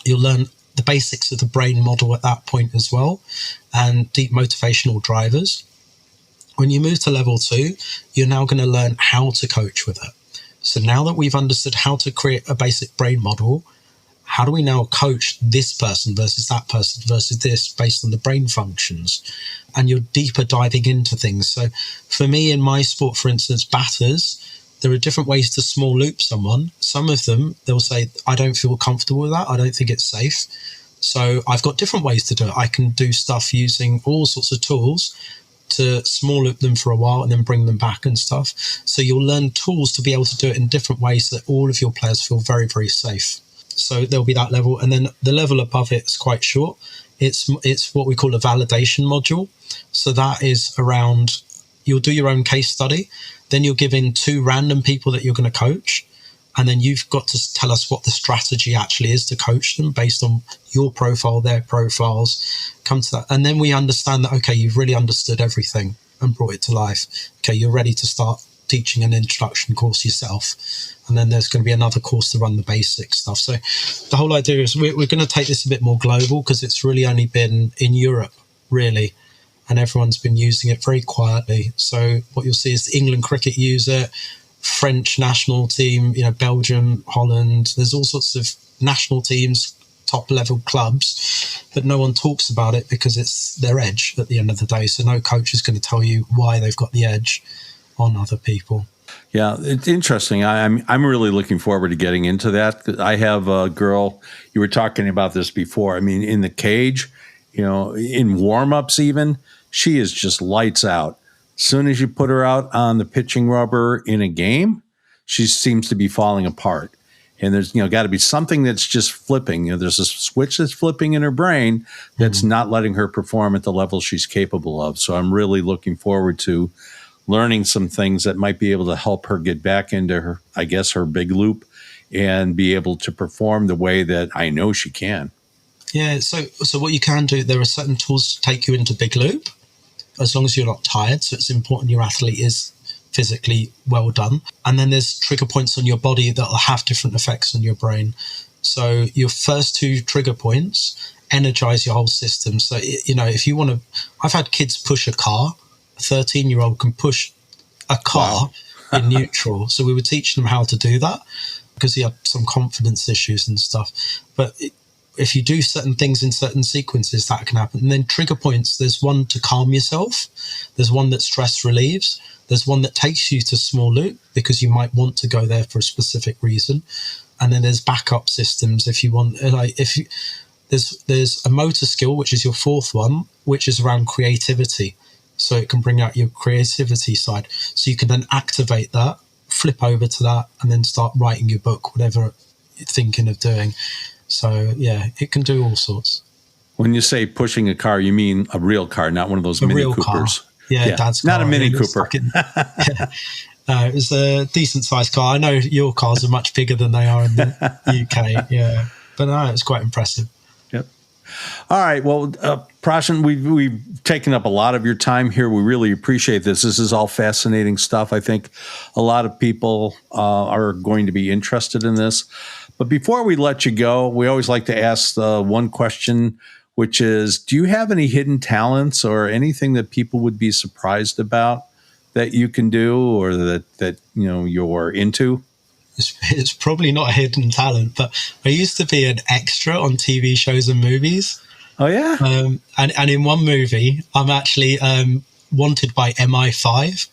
You'll learn the basics of the brain model at that point as well, and deep motivational drivers. When you move to level 2, you're now going to learn how to coach with it. So now that we've understood how to create a basic brain model, how do we now coach this person versus that person versus this based on the brain functions? And you're deeper diving into things. So for me in my sport, for instance, batters, there are different ways to small loop someone. Some of them, they'll say, I don't feel comfortable with that. I don't think it's safe. So I've got different ways to do it. I can do stuff using all sorts of tools to small loop them for a while and then bring them back and stuff. So you'll learn tools to be able to do it in different ways so that all of your players feel very, very safe. So there'll be that level. And then the level above it is quite short. It's what we call a validation module. So that is around, you'll do your own case study. Then you'll give in 2 random people that you're going to coach. And then you've got to tell us what the strategy actually is to coach them based on your profile, their profiles, come to that. And then we understand that, okay, you've really understood everything and brought it to life. Okay, you're ready to start teaching an introduction course yourself. And then there's going to be another course to run the basic stuff. So the whole idea is we're going to take this a bit more global, because it's really only been in Europe, really. And everyone's been using it very quietly. So what you'll see is England cricket use it, French national team, Belgium, Holland. There's all sorts of national teams, top level clubs, but no one talks about it because it's their edge at the end of the day. So no coach is going to tell you why they've got the edge on other people. Yeah, it's interesting. I'm really looking forward to getting into that. I have a girl, you were talking about this before. I mean, in the cage, in warm-ups even, she is just lights out. Soon as you put her out on the pitching rubber in a game, she seems to be falling apart. And there's, got to be something that's just flipping. There's a switch that's flipping in her brain that's not letting her perform at the level she's capable of. So I'm really looking forward to learning some things that might be able to help her get back into her, I guess, her big loop and be able to perform the way that I know she can. Yeah. So what you can do, there are certain tools to take you into big loop, as long as you're not tired. So it's important your athlete is physically well done. And then there's trigger points on your body that will have different effects on your brain. So your first 2 trigger points energize your whole system. So, if you want to, I've had kids push a car. A 13-year-old can push a car in neutral. So we would teach them how to do that because he had some confidence issues and stuff. But if you do certain things in certain sequences, that can happen. And then trigger points, there's one to calm yourself. There's one that stress relieves. There's one that takes you to small loop because you might want to go there for a specific reason. And then there's backup systems if you want. There's a motor skill, which is your fourth one, which is around creativity. So it can bring out your creativity side. So you can then activate that, flip over to that, and then start writing your book, whatever you're thinking of doing. So yeah, it can do all sorts. When you say pushing a car, you mean a real car, not one of those Mini Coopers. Car. Yeah, Dad's car. Not a Mini Cooper. It was a decent sized car. I know your cars are much bigger than they are in the UK. Yeah, but no, it's quite impressive. Yep. All right. Well, Prashant, we've taken up a lot of your time here. We really appreciate this. This is all fascinating stuff. I think a lot of people are going to be interested in this. But before we let you go, we always like to ask one question, which is, do you have any hidden talents or anything that people would be surprised about that you can do or that you're into? It's probably not a hidden talent, but I used to be an extra on TV shows and movies. Oh, yeah? And in one movie, I'm actually wanted by MI5.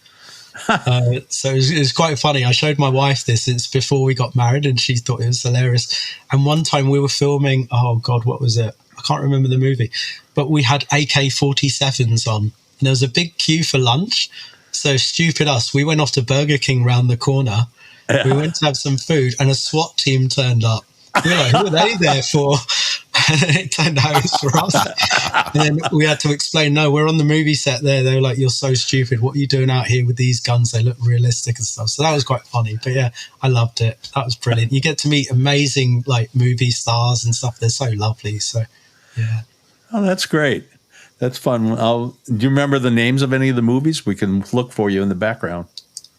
So it was quite funny. I showed my wife this. It's before we got married, and she thought it was hilarious. And one time we were filming, oh God, what was it? I can't remember the movie, but we had AK-47s on, and there was a big queue for lunch. So stupid us, we went off to Burger King round the corner. We went to have some food, and a SWAT team turned up. We were like, who are they there for? And it turned out it was for us. And then we had to explain, no, we're on the movie set there. They were like, you're so stupid. What are you doing out here with these guns? They look realistic and stuff. So that was quite funny. But yeah, I loved it. That was brilliant. You get to meet amazing like movie stars and stuff. They're so lovely. So yeah. Oh, that's great. That's fun. Do you remember the names of any of the movies? We can look for you in the background.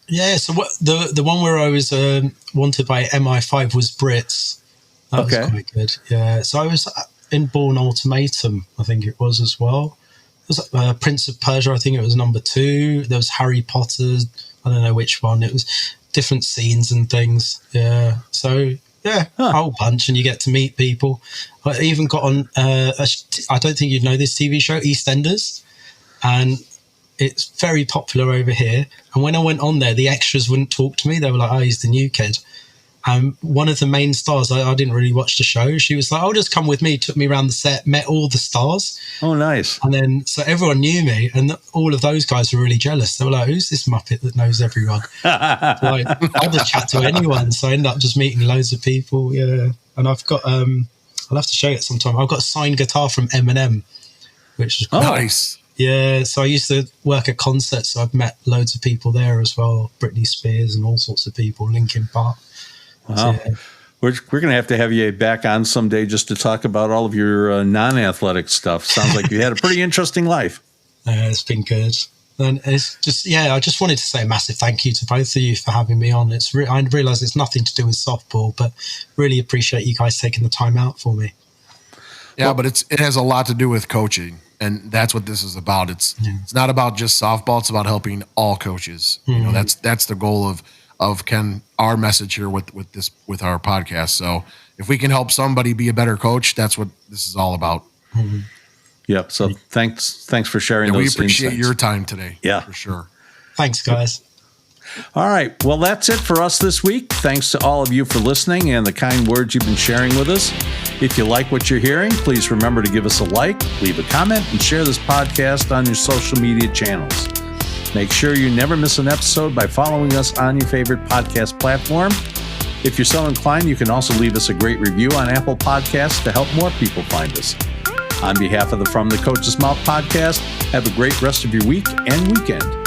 Yeah. So what the one where I was wanted by MI5 was Brits. That was quite good. Yeah. So I was in Bourne Ultimatum, I think it was as well. It was Prince of Persia, I think it was number 2. There was Harry Potter. I don't know which one. It was different scenes and things. Yeah. So yeah, a whole bunch, and you get to meet people. I even got on, I don't think you'd know this TV show, EastEnders. And it's very popular over here. And when I went on there, the extras wouldn't talk to me. They were like, oh, he's the new kid. One of the main stars, I didn't really watch the show. She was like, oh, just come with me. Took me around the set, met all the stars. Oh, nice. And then, so everyone knew me, and all of those guys were really jealous. They were like, who's this Muppet that knows everyone? Like, I'll just chat to anyone. So I ended up just meeting loads of people. Yeah. And I've got, I'll have to show you it sometime. I've got a signed guitar from Eminem, which is cool. Nice. Yeah. So I used to work at concerts. So I've met loads of people there as well. Britney Spears and all sorts of people, Linkin Park. Wow. So, yeah. We're going to have you back on someday just to talk about all of your non-athletic stuff. Sounds like you had a pretty interesting life. It's been good. And it's just, I just wanted to say a massive thank you to both of you for having me on. I realise it's nothing to do with softball, but really appreciate you guys taking the time out for me. Yeah, but it has a lot to do with coaching, and that's what this is about. It's not about just softball. It's about helping all coaches. Mm-hmm. You know, that's the goal of our message here with our podcast. So if we can help somebody be a better coach, that's what this is all about. Mm-hmm. Yep. So thanks for sharing those insights. We appreciate your time today. Yeah, for sure. Thanks, guys. All right. Well, that's it for us this week. Thanks to all of you for listening and the kind words you've been sharing with us. If you like what you're hearing, please remember to give us a like, leave a comment, and share this podcast on your social media channels. Make sure you never miss an episode by following us on your favorite podcast platform. If you're so inclined, you can also leave us a great review on Apple Podcasts to help more people find us. On behalf of the From the Coach's Mouth podcast, have a great rest of your week and weekend.